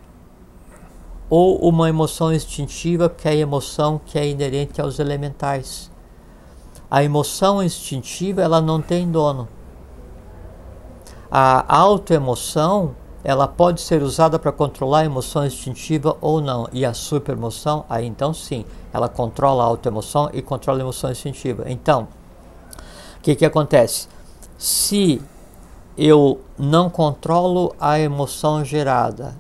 [SPEAKER 2] ou uma emoção instintiva, que é a emoção que é inerente aos elementais. A emoção instintiva, ela não tem dono. A autoemoção, ela pode ser usada para controlar a emoção instintiva ou não. E a superemoção, aí então sim, ela controla a autoemoção e controla a emoção instintiva. Então, o que acontece? Se eu não controlo a emoção gerada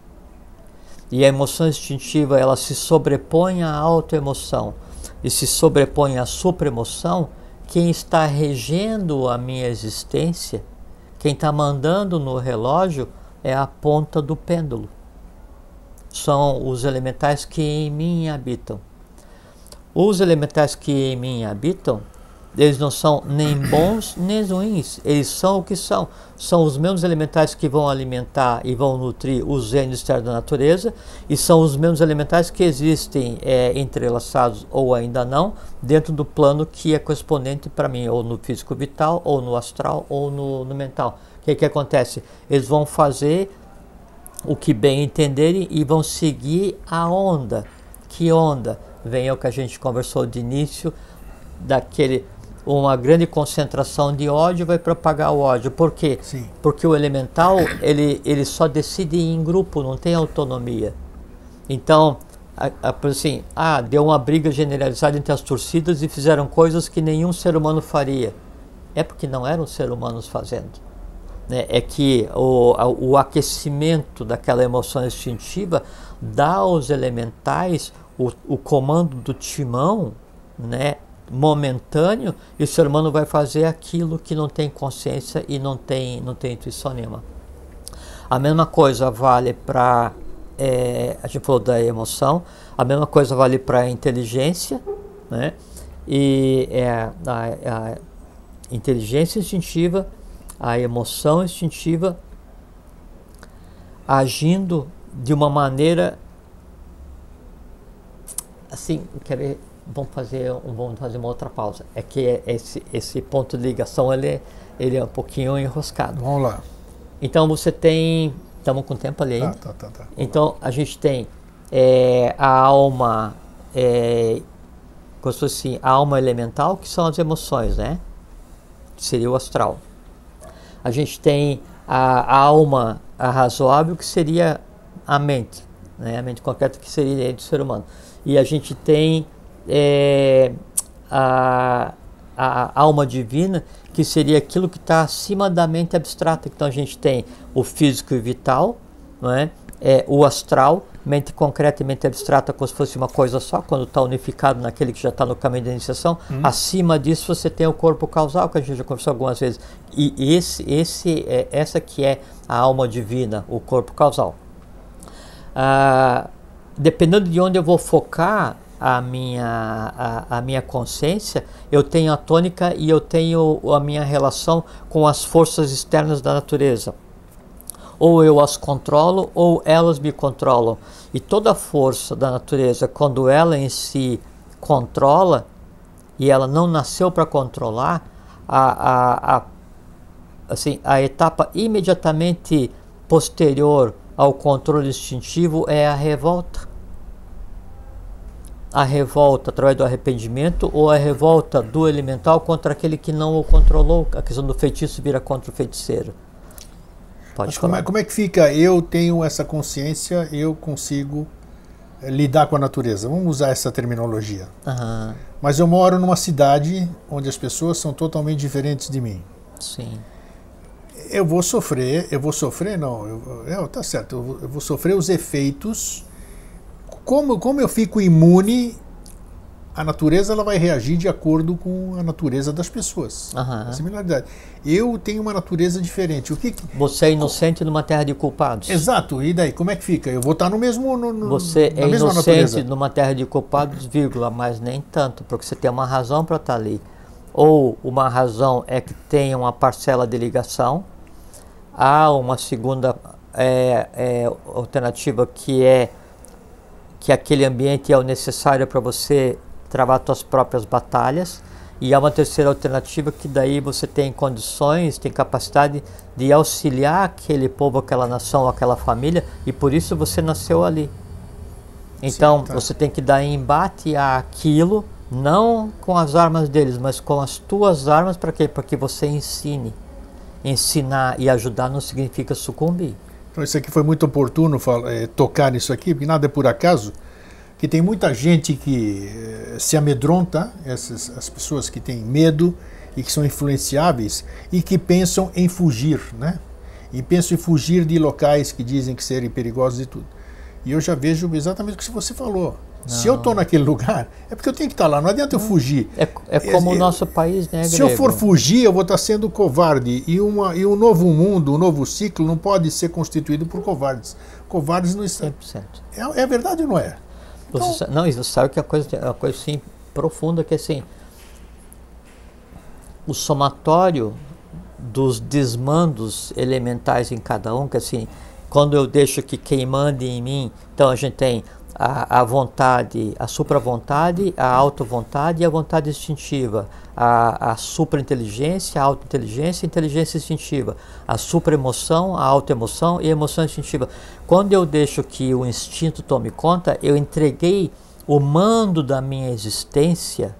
[SPEAKER 2] e a emoção instintiva ela se sobrepõe à autoemoção e se sobrepõe à supraemoção, quem está regendo a minha existência, quem está mandando no relógio é a ponta do pêndulo. São os elementais que em mim habitam. Os elementais que em mim habitam, eles não são nem bons nem ruins, eles são o que são. São os mesmos elementais que vão alimentar e vão nutrir os reinos externos da natureza, e são os mesmos elementais que existem entrelaçados ou ainda não, dentro do plano que é correspondente para mim, ou no físico vital, ou no astral, ou no mental. O que acontece? Eles vão fazer o que bem entenderem e vão seguir a onda. Que onda? Vem o que a gente conversou de início, uma grande concentração de ódio vai propagar o ódio. Por quê?
[SPEAKER 1] Sim.
[SPEAKER 2] Porque o elemental, ele só decide em grupo, não tem autonomia. Então, assim, deu uma briga generalizada entre as torcidas e fizeram coisas que nenhum ser humano faria. É porque não eram seres humanos fazendo. Né? É que o aquecimento daquela emoção instintiva dá aos elementais o comando do timão, né, momentâneo, e o ser humano vai fazer aquilo que não tem consciência e não tem intuição nenhuma. A mesma coisa vale para, a gente falou da emoção, a mesma coisa vale para a inteligência, né? E a inteligência instintiva, a emoção instintiva agindo de uma maneira assim, quer ver? Vamos fazer uma outra pausa. É que esse ponto de ligação ele é um pouquinho enroscado.
[SPEAKER 1] Vamos lá.
[SPEAKER 2] Então você tem, estamos com tempo ali ainda.
[SPEAKER 1] Tá.
[SPEAKER 2] Então a gente tem a alma, como se fosse assim, a alma elemental, que são as emoções, né? Que seria o astral. A gente tem a alma razoável, que seria a mente, né? A mente concreta, que seria do ser humano. E a gente tem a alma divina, que seria aquilo que está acima da mente abstrata. Então a gente tem o físico e vital, não é? O astral, mente concreta e mente abstrata, como se fosse uma coisa só, quando está unificado naquele que já está no caminho da iniciação. Acima disso você tem o corpo causal, que a gente já conversou algumas vezes. E essa que é a alma divina, o corpo causal. Dependendo de onde eu vou focar a minha consciência, eu tenho a tônica e eu tenho a minha relação com as forças externas da natureza. Ou eu as controlo, ou elas me controlam. E toda força da natureza, quando ela em si controla, e ela não nasceu para controlar, assim, a etapa imediatamente posterior ao controle instintivo é a revolta. A revolta através do arrependimento, ou a revolta do elemental contra aquele que não o controlou. A questão do feitiço vira contra o feiticeiro.
[SPEAKER 1] Mas como é que fica? Eu tenho essa consciência, eu consigo lidar com a natureza. Vamos usar essa terminologia. Mas eu moro numa cidade onde as pessoas são totalmente diferentes de mim.
[SPEAKER 2] Sim.
[SPEAKER 1] Eu vou sofrer, tá certo, eu vou sofrer os efeitos. Como eu fico imune, a natureza ela vai reagir de acordo com a natureza das pessoas. A similaridade. Eu tenho uma natureza diferente.
[SPEAKER 2] Você é inocente numa terra de culpados.
[SPEAKER 1] Exato. E daí, como é que fica? Eu vou estar no mesmo
[SPEAKER 2] Você é inocente numa terra de culpados, vírgula, mas nem tanto, porque você tem uma razão para estar ali. Ou uma razão é que tem uma parcela de ligação. Há uma segunda alternativa que aquele ambiente é o necessário para você travar suas próprias batalhas, e há uma terceira alternativa que daí você tem condições, tem capacidade de auxiliar aquele povo, aquela nação, aquela família, e por isso você nasceu ali. Então você tem que dar embate àquilo, não com as armas deles, mas com as tuas armas. Para quê? Para que você ensine. Ensinar e ajudar não significa sucumbir.
[SPEAKER 1] Então isso aqui foi muito oportuno tocar nisso aqui, porque nada é por acaso, que tem muita gente que se amedronta, as pessoas que têm medo e que são influenciáveis e que pensam em fugir, né? E pensam em fugir de locais que dizem que serem perigosos e tudo. E eu já vejo exatamente o que você falou. Não. Se eu estou naquele lugar, é porque eu tenho que estar lá, não adianta eu fugir.
[SPEAKER 2] É como o nosso país, né,
[SPEAKER 1] Se eu for fugir, eu vou estar sendo covarde. E um novo mundo, um novo ciclo não pode ser constituído por covardes. Covardes não estão.
[SPEAKER 2] 100%.
[SPEAKER 1] É verdade ou não é?
[SPEAKER 2] Você sabe que é uma coisa assim, profunda, que assim, o somatório dos desmandos elementais em cada um, que assim, quando eu deixo que quem manda em mim, então a gente tem a vontade, a supravontade, a auto-vontade e a vontade instintiva, a supra-inteligência, a auto-inteligência e a inteligência instintiva, a supra-emoção, a auto-emoção e a emoção instintiva. Quando eu deixo que o instinto tome conta, eu entreguei o mando da minha existência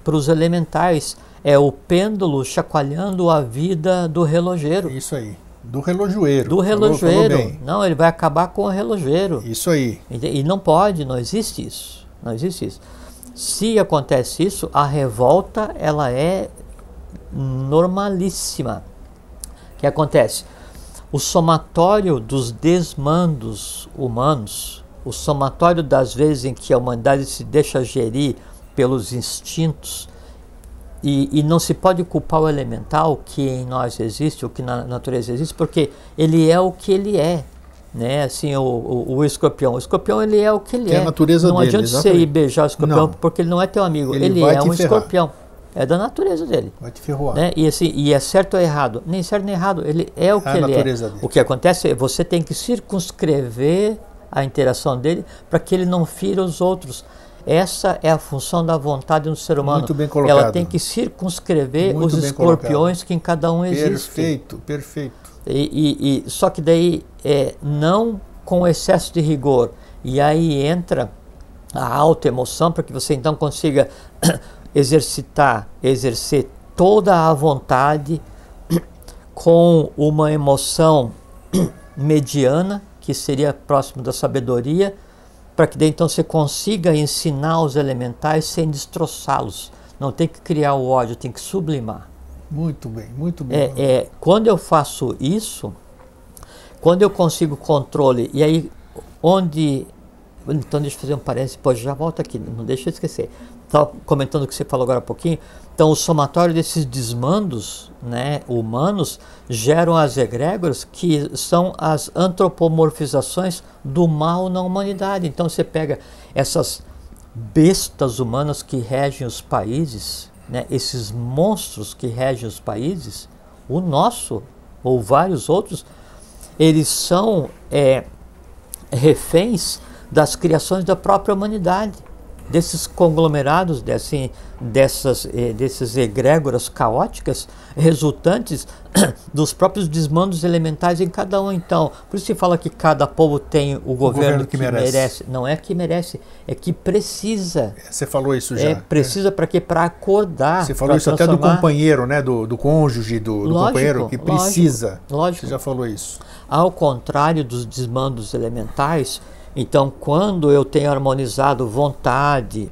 [SPEAKER 2] para os elementais. É o pêndulo chacoalhando a vida do relojeiro.
[SPEAKER 1] Isso aí. Do relojoeiro.
[SPEAKER 2] Do relojoeiro. Falou não, ele vai acabar com o relojeiro.
[SPEAKER 1] Isso aí.
[SPEAKER 2] E não pode, não existe isso. Não existe isso. Se acontece isso, a revolta ela é normalíssima. O que acontece? O somatório dos desmandos humanos, o somatório das vezes em que a humanidade se deixa gerir pelos instintos, e não se pode culpar o elemental que em nós existe, o que na natureza existe, porque ele é o que ele é, né? Assim, o escorpião. O escorpião, ele é o que ele é.
[SPEAKER 1] A natureza
[SPEAKER 2] não
[SPEAKER 1] dele,
[SPEAKER 2] adianta
[SPEAKER 1] exatamente.
[SPEAKER 2] você ir beijar o escorpião, não, porque ele não é teu amigo. Ele é um escorpião. É da natureza dele.
[SPEAKER 1] Vai te ferroar.
[SPEAKER 2] Né? E, assim, e é certo ou errado? Nem certo nem errado. Ele é o que ele é. Dele. O que acontece é que você tem que circunscrever a interação dele para que ele não fira os outros. Essa é a função da vontade no ser humano.
[SPEAKER 1] Muito bem colocado.
[SPEAKER 2] Ela tem que circunscrever os escorpiões colocado. Que em cada um existem.
[SPEAKER 1] Perfeito, perfeito.
[SPEAKER 2] Só que daí não com excesso de rigor. E aí entra a autoemoção para que você então consiga exercer toda a vontade com uma emoção mediana, que seria próximo da sabedoria, para que daí então você consiga ensinar os elementais sem destroçá-los. Não tem que criar o ódio, tem que sublimar.
[SPEAKER 1] Muito bem, muito bem.
[SPEAKER 2] Quando eu faço isso, quando eu consigo controle, e aí onde... Então deixa eu fazer um parênteses, depois já volto aqui, não deixa eu esquecer. Estava comentando o que você falou agora há pouquinho. Então o somatório desses desmandos, né, humanos geram as egrégoras, que são as antropomorfizações do mal na humanidade. Então você pega essas bestas humanas que regem os países, né, esses monstros que regem os países, o nosso ou vários outros, eles são reféns das criações da própria humanidade, desses conglomerados, dessas egrégoras caóticas resultantes dos próprios desmandos elementais em cada um. Então, por isso se fala que cada povo tem o governo que merece. Não é que merece, é que precisa.
[SPEAKER 1] Você falou isso já.
[SPEAKER 2] Precisa para quê? Para acordar.
[SPEAKER 1] Você falou isso até do companheiro, né? Do cônjuge, do companheiro que precisa.
[SPEAKER 2] Lógico.
[SPEAKER 1] Você já falou isso.
[SPEAKER 2] Ao contrário dos desmandos elementais, então, quando eu tenho harmonizado vontade,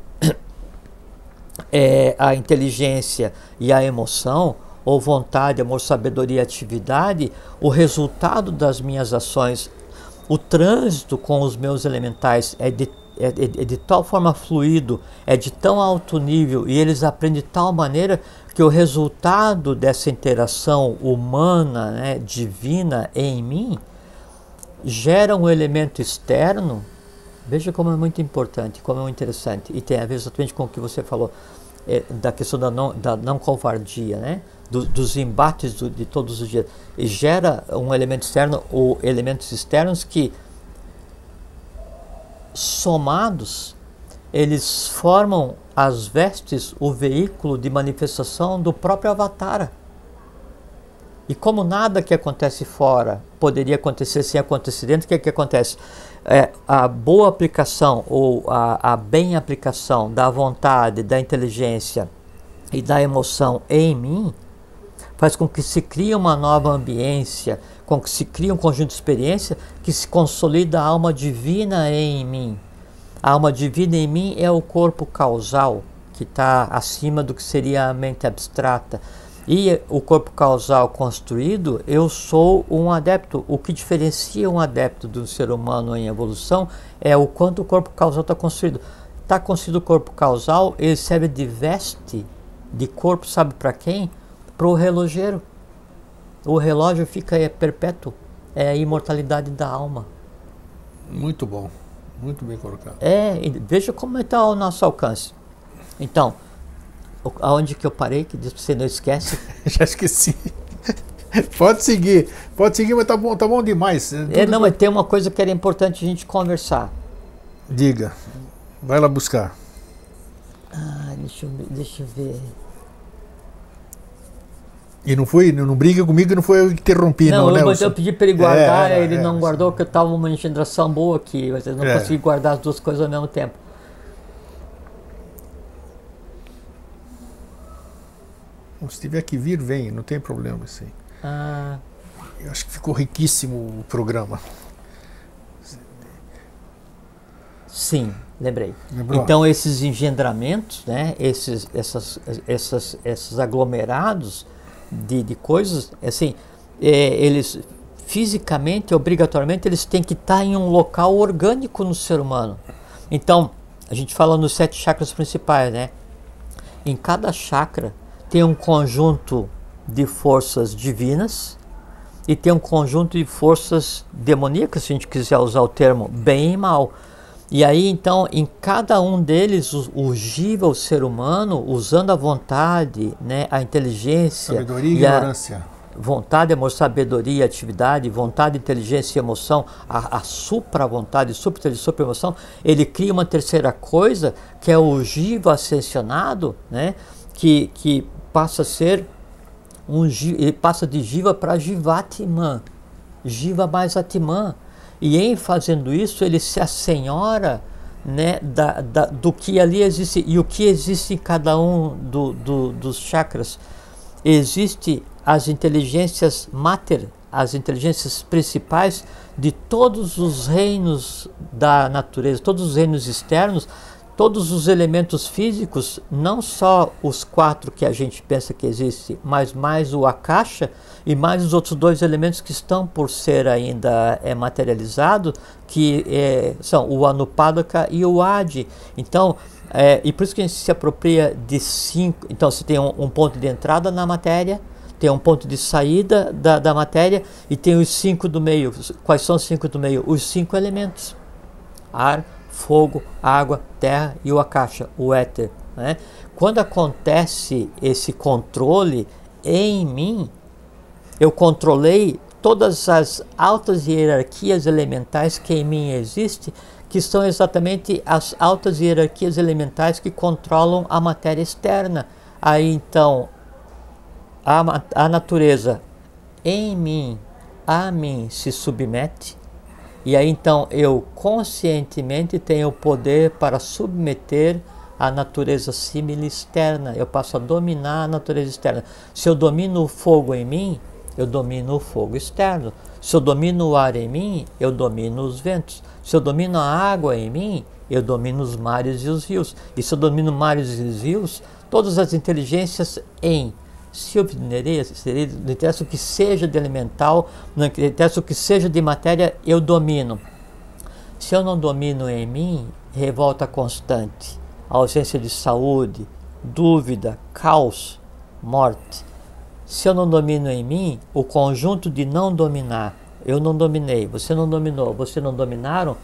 [SPEAKER 2] a inteligência e a emoção, ou vontade, amor, sabedoria e atividade, o resultado das minhas ações, o trânsito com os meus elementais é de tal forma fluido, é de tão alto nível, e eles aprendem de tal maneira que o resultado dessa interação humana, né, divina em mim, gera um elemento externo. Veja como é muito importante, como é muito interessante, e tem a ver exatamente com o que você falou, da questão da não covardia, né? Dos embates de todos os dias, e gera um elemento externo, ou elementos externos que, somados, eles formam as vestes, o veículo de manifestação do próprio Avatara. E como nada que acontece fora poderia acontecer sem acontecer dentro, o que acontece? A boa aplicação ou a bem aplicação da vontade, da inteligência e da emoção em mim faz com que se crie uma nova ambiência, com que se crie um conjunto de experiência que se consolida a alma divina em mim. A alma divina em mim é o corpo causal, que está acima do que seria a mente abstrata. E o corpo causal construído, eu sou um adepto. O que diferencia um adepto do ser humano em evolução é o quanto o corpo causal está construído. Está construído o corpo causal, ele serve de veste, de corpo, sabe para quem? Para o relojeiro. O relógio fica perpétuo, é a imortalidade da alma.
[SPEAKER 1] Muito bom, muito bem colocado.
[SPEAKER 2] Veja como está ao nosso alcance. Então, aonde que eu parei, que você não esquece?
[SPEAKER 1] Já esqueci. Pode seguir, mas tá bom demais.
[SPEAKER 2] Mas tem uma coisa que era importante a gente conversar.
[SPEAKER 1] Diga. Vai lá buscar.
[SPEAKER 2] Deixa eu ver.
[SPEAKER 1] E não briga comigo, não foi eu que interrompi, não, né?
[SPEAKER 2] Eu pedi para ele guardar, ele não guardou, porque eu estava uma engendração boa aqui, mas eu não consegui guardar as duas coisas ao mesmo tempo.
[SPEAKER 1] Se tiver que vir, vem, não tem problema isso aí. Eu acho que ficou riquíssimo o programa.
[SPEAKER 2] Sim, lembrei. Lembrou? Então esses engendramentos, né, esses aglomerados de coisas, assim, eles fisicamente, obrigatoriamente, eles têm que estar em um local orgânico no ser humano. Então, a gente fala nos 7 chakras principais, né? Em cada chakra tem um conjunto de forças divinas e tem um conjunto de forças demoníacas, se a gente quiser usar o termo bem e mal. E aí, então, em cada um deles, o Jiva, o ser humano, usando a vontade, né, a inteligência...
[SPEAKER 1] Sabedoria e ignorância.
[SPEAKER 2] Vontade, amor, sabedoria, atividade, vontade, inteligência e emoção, a supra-vontade, supra-emoção, ele cria uma terceira coisa, que é o Jiva ascensionado, né, que passa a ser ele passa de Jiva para Jivatman, Jiva mais Atman. E em fazendo isso, ele se assenhora, né, do que ali existe. E o que existe em cada um dos chakras? Existe as inteligências mater, as inteligências principais de todos os reinos da natureza, todos os reinos externos, todos os elementos físicos, não só os 4 que a gente pensa que existe, mas mais o Akasha e mais os outros 2 elementos que estão por ser ainda materializado, que são o Anupadaka e o Adi. Então, e por isso que a gente se apropria de 5. Então, você tem um ponto de entrada na matéria, tem um ponto de saída da matéria e tem os 5 do meio. Quais são os 5 do meio? Os 5 elementos: ar, fogo, água, terra e o Akasha, o éter, né? Quando acontece esse controle em mim, eu controlei todas as altas hierarquias elementais que em mim existem, que são exatamente as altas hierarquias elementais que controlam a matéria externa. Aí então, a natureza em mim, a mim se submete. E aí então eu conscientemente tenho o poder para submeter a natureza símile externa. Eu passo a dominar a natureza externa. Se eu domino o fogo em mim, eu domino o fogo externo. Se eu domino o ar em mim, eu domino os ventos. Se eu domino a água em mim, eu domino os mares e os rios. E se eu domino mares e os rios, todas as inteligências em se eu não interessa o que seja de elemental, não interessa o que seja de matéria, eu domino. Se eu não domino em mim, revolta constante, ausência de saúde, dúvida, caos, morte. Se eu não domino em mim, o conjunto de não dominar, eu não dominei, você não dominou, você não dominaram,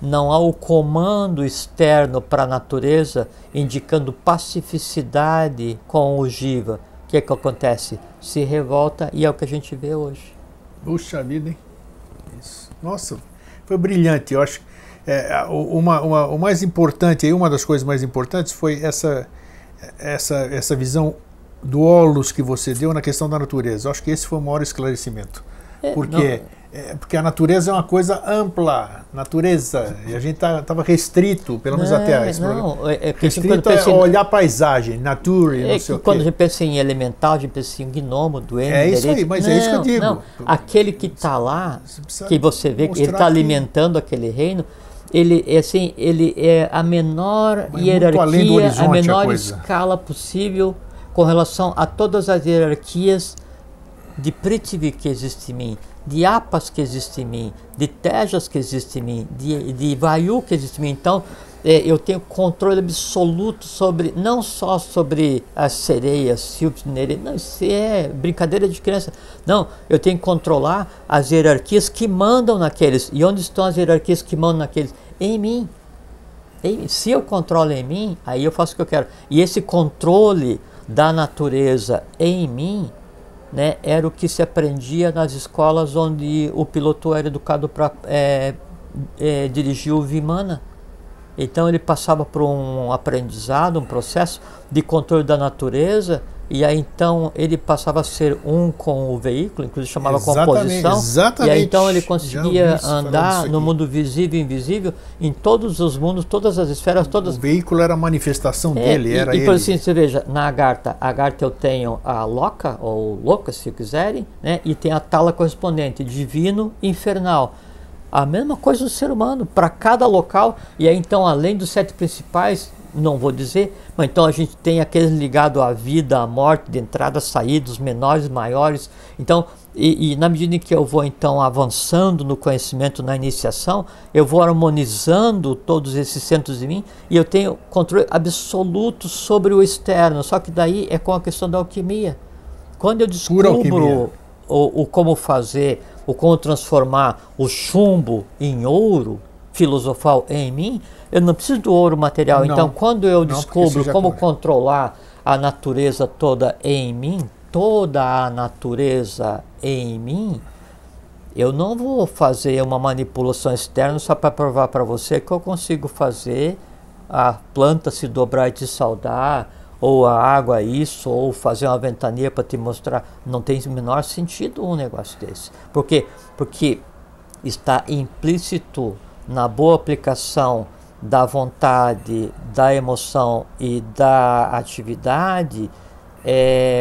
[SPEAKER 2] não há o comando externo para a natureza indicando pacificidade com o Jiva. O que
[SPEAKER 1] acontece?
[SPEAKER 2] Se revolta e é o que a gente vê hoje.
[SPEAKER 1] Puxa vida, hein? Isso. Nossa, foi brilhante. Eu acho o mais importante, uma das coisas mais importantes foi essa visão do holos que você deu na questão da natureza. Eu acho que esse foi o maior esclarecimento. Porque a natureza é uma coisa ampla, natureza, e a gente estava restrito, pelo menos até esse programa. Restrito a olhar a paisagem, nature, não sei o quê.
[SPEAKER 2] Quando a gente pensa em elemental, a gente pensa em gnomo, duende.
[SPEAKER 1] É isso aí, mas é isso que eu digo.
[SPEAKER 2] Não. Aquele que está lá, que você vê que ele está alimentando aquele reino, ele é a menor hierarquia, a menor escala possível com relação a todas as hierarquias de Prithvi que existe em mim, de Apas que existe em mim, de Tejas que existe em mim, de Vayu que existe em mim. Então, eu tenho controle absoluto sobre, não só sobre as sereias, Silps, Nereidas, não, isso é brincadeira de criança. Não, eu tenho que controlar as hierarquias que mandam naqueles. E onde estão as hierarquias que mandam naqueles? Em mim. Se eu controlo em mim, aí eu faço o que eu quero. E esse controle da natureza em mim, né, era o que se aprendia nas escolas onde o piloto era educado para dirigir o Vimana. Então ele passava por um aprendizado, um processo de controle da natureza, e aí então ele passava a ser um com o veículo, inclusive chamava composição.
[SPEAKER 1] Exatamente.
[SPEAKER 2] E aí então ele conseguia andar no mundo visível e invisível, em todos os mundos, todas as esferas, todas.
[SPEAKER 1] O veículo era a manifestação dele, era ele.
[SPEAKER 2] E por assim, você veja, na Agartha eu tenho a Loka, ou Loka, se quiserem, né? E tem a Tala correspondente, divino e infernal. A mesma coisa do ser humano, para cada local. E aí então, além dos 7 principais, não vou dizer, mas então a gente tem aqueles ligados à vida, à morte, de entrada, saída, os menores, maiores. Então, e na medida em que eu vou então avançando no conhecimento, na iniciação, eu vou harmonizando todos esses centros em mim, e eu tenho controle absoluto sobre o externo. Só que daí é com a questão da alquimia. Quando eu descubro o como fazer, o como transformar o chumbo em ouro filosofal em mim, eu não preciso do ouro material. Então, quando eu descubro como controlar a natureza toda em mim, toda a natureza em mim, eu não vou fazer uma manipulação externa só para provar para você que eu consigo fazer a planta se dobrar e te saudar, ou a água isso, ou fazer uma ventania para te mostrar. Não tem o menor sentido um negócio desse. Por quê? Porque está implícito na boa aplicação da vontade, da emoção e da atividade,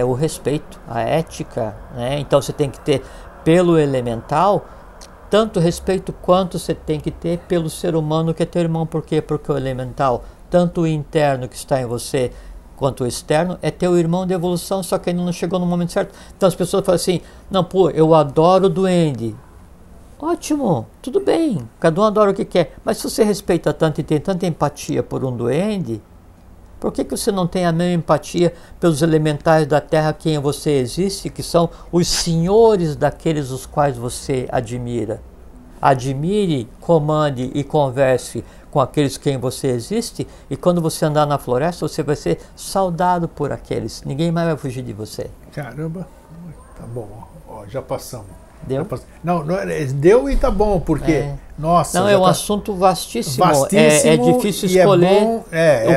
[SPEAKER 2] o respeito, a ética, né? Então você tem que ter pelo elemental tanto respeito quanto você tem que ter pelo ser humano que é teu irmão. Por quê? Porque o elemental, tanto o interno que está em você quanto o externo, é teu irmão de evolução, só que ainda não chegou no momento certo. Então as pessoas falam assim, não, pô, eu adoro o duende. Ótimo, tudo bem, cada um adora o que quer, mas se você respeita tanto e tem tanta empatia por um duende, por que você não tem a mesma empatia pelos elementais da Terra quem você existe, que são os senhores daqueles os quais você admira? Admire, comande e converse com aqueles quem você existe, e quando você andar na floresta, você vai ser saudado por aqueles. Ninguém mais vai fugir de você.
[SPEAKER 1] Caramba, tá bom, ó, já passamos.
[SPEAKER 2] Deu?
[SPEAKER 1] Não, deu e tá bom, porque, nossa...
[SPEAKER 2] Não, é um assunto vastíssimo, é difícil escolher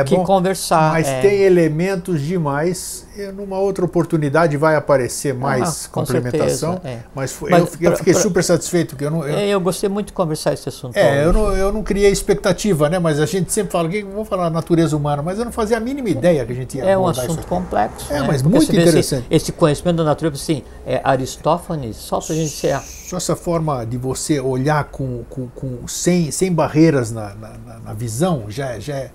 [SPEAKER 2] o que conversar.
[SPEAKER 1] Mas tem elementos demais, numa outra oportunidade vai aparecer mais complementação, certeza, mas eu fiquei super satisfeito, porque
[SPEAKER 2] eu gostei muito de conversar esse assunto.
[SPEAKER 1] Eu não criei expectativa, né, mas a gente sempre fala, vamos falar natureza humana, mas eu não fazia a mínima ideia que a gente ia
[SPEAKER 2] abordar. É um assunto complexo.
[SPEAKER 1] Mas porque muito interessante.
[SPEAKER 2] Esse conhecimento da natureza, assim, Aristófanes, só pra gente ser...
[SPEAKER 1] Só essa forma de você olhar sem barreiras na visão já é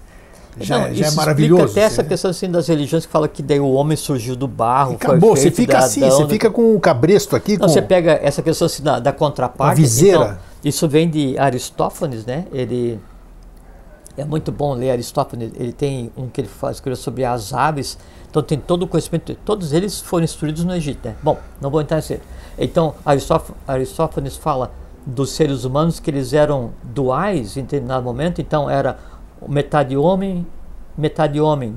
[SPEAKER 1] maravilhoso.
[SPEAKER 2] Até essa questão assim, das religiões que fala que daí o homem surgiu do barro.
[SPEAKER 1] Acabou, você fica assim, você fica com o cabresto aqui.
[SPEAKER 2] Você pega essa questão assim, da contraparte.
[SPEAKER 1] A viseira.
[SPEAKER 2] Então, isso vem de Aristófanes, né? Ele é muito bom ler Aristófanes. Ele tem um que ele escreveu sobre as aves. Então tem todo o conhecimento. Todos eles foram instruídos no Egito, né? Bom, não vou entrar nesse. Então Aristófanes fala dos seres humanos que eles eram duais em determinado momento. Então era metade homem,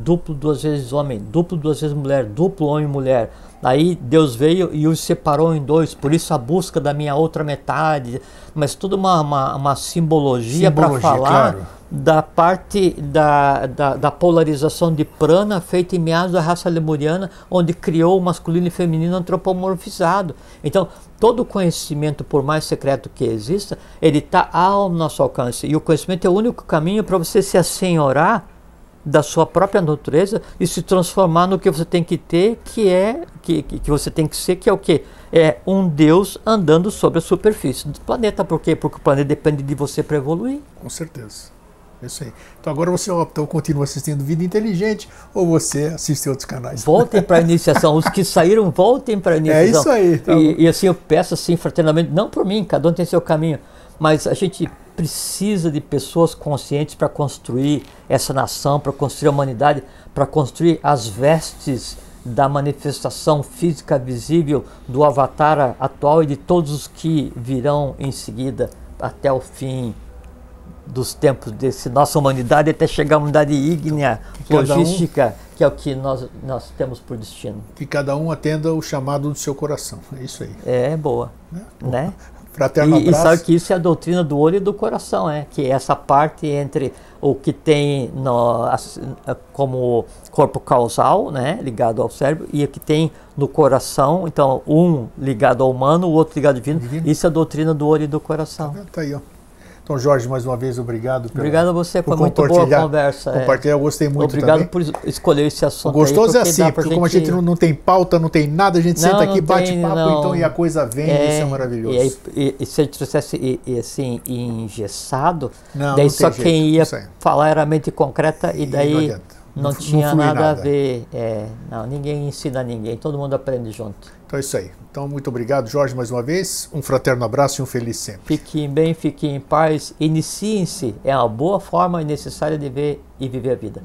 [SPEAKER 2] duplo 2 vezes homem, duplo 2 vezes mulher, duplo homem e mulher. Aí Deus veio e os separou em 2, por isso a busca da minha outra metade, mas tudo uma simbologia para falar, claro, da parte da polarização de prana feita em meados da raça lemuriana, onde criou o masculino e feminino antropomorfizado. Então, todo conhecimento, por mais secreto que exista, ele está ao nosso alcance. E o conhecimento é o único caminho para você se assenhorar da sua própria natureza e se transformar no que você tem que ter, que você tem que ser, que é o quê? É um Deus andando sobre a superfície do planeta. Por quê? Porque o planeta depende de você para evoluir.
[SPEAKER 1] Com certeza. Isso aí. Então agora você opta ou continua assistindo Vida Inteligente ou você assiste outros canais.
[SPEAKER 2] Voltem para a iniciação. Os que saíram, voltem para a iniciação.
[SPEAKER 1] É isso aí.
[SPEAKER 2] Então... E assim eu peço assim fraternamente, não por mim, cada um tem seu caminho, mas a gente precisa de pessoas conscientes para construir essa nação, para construir a humanidade, para construir as vestes da manifestação física visível do avatar atual e de todos os que virão em seguida até o fim dos tempos dessa nossa humanidade, até chegar à humanidade ígnea, logística, que é o que nós temos por destino.
[SPEAKER 1] Que cada um atenda o chamado do seu coração, é isso aí.
[SPEAKER 2] É boa, né?
[SPEAKER 1] Fraterno abraço.
[SPEAKER 2] E sabe que isso é a doutrina do olho e do coração, que é essa parte entre o que tem como corpo causal, ligado ao cérebro, e o que tem no coração, então um ligado ao humano, o outro ligado ao divino. Isso é a doutrina do olho e do coração.
[SPEAKER 1] Tá aí, ó. Então, Jorge, mais uma vez, obrigado.
[SPEAKER 2] Obrigado a você, foi muito boa a conversa.
[SPEAKER 1] Compartilhar, eu gostei muito
[SPEAKER 2] Obrigado
[SPEAKER 1] também.
[SPEAKER 2] por escolher esse assunto.
[SPEAKER 1] O gostoso é assim, porque como a gente não tem pauta, não tem nada, a gente senta aqui, bate papo, então, e a coisa vem, isso é maravilhoso.
[SPEAKER 2] E se a gente trouxesse assim, engessado,
[SPEAKER 1] daí
[SPEAKER 2] não
[SPEAKER 1] só
[SPEAKER 2] jeito, quem ia falar era a mente concreta, e daí não tinha nada a ver. Não, ninguém ensina a ninguém, todo mundo aprende junto.
[SPEAKER 1] Então é isso aí. Então, muito obrigado, Jorge, mais uma vez. Um fraterno abraço e um feliz sempre.
[SPEAKER 2] Fiquem bem, fiquem em paz. Iniciem-se. É uma boa forma necessária de ver e viver a vida.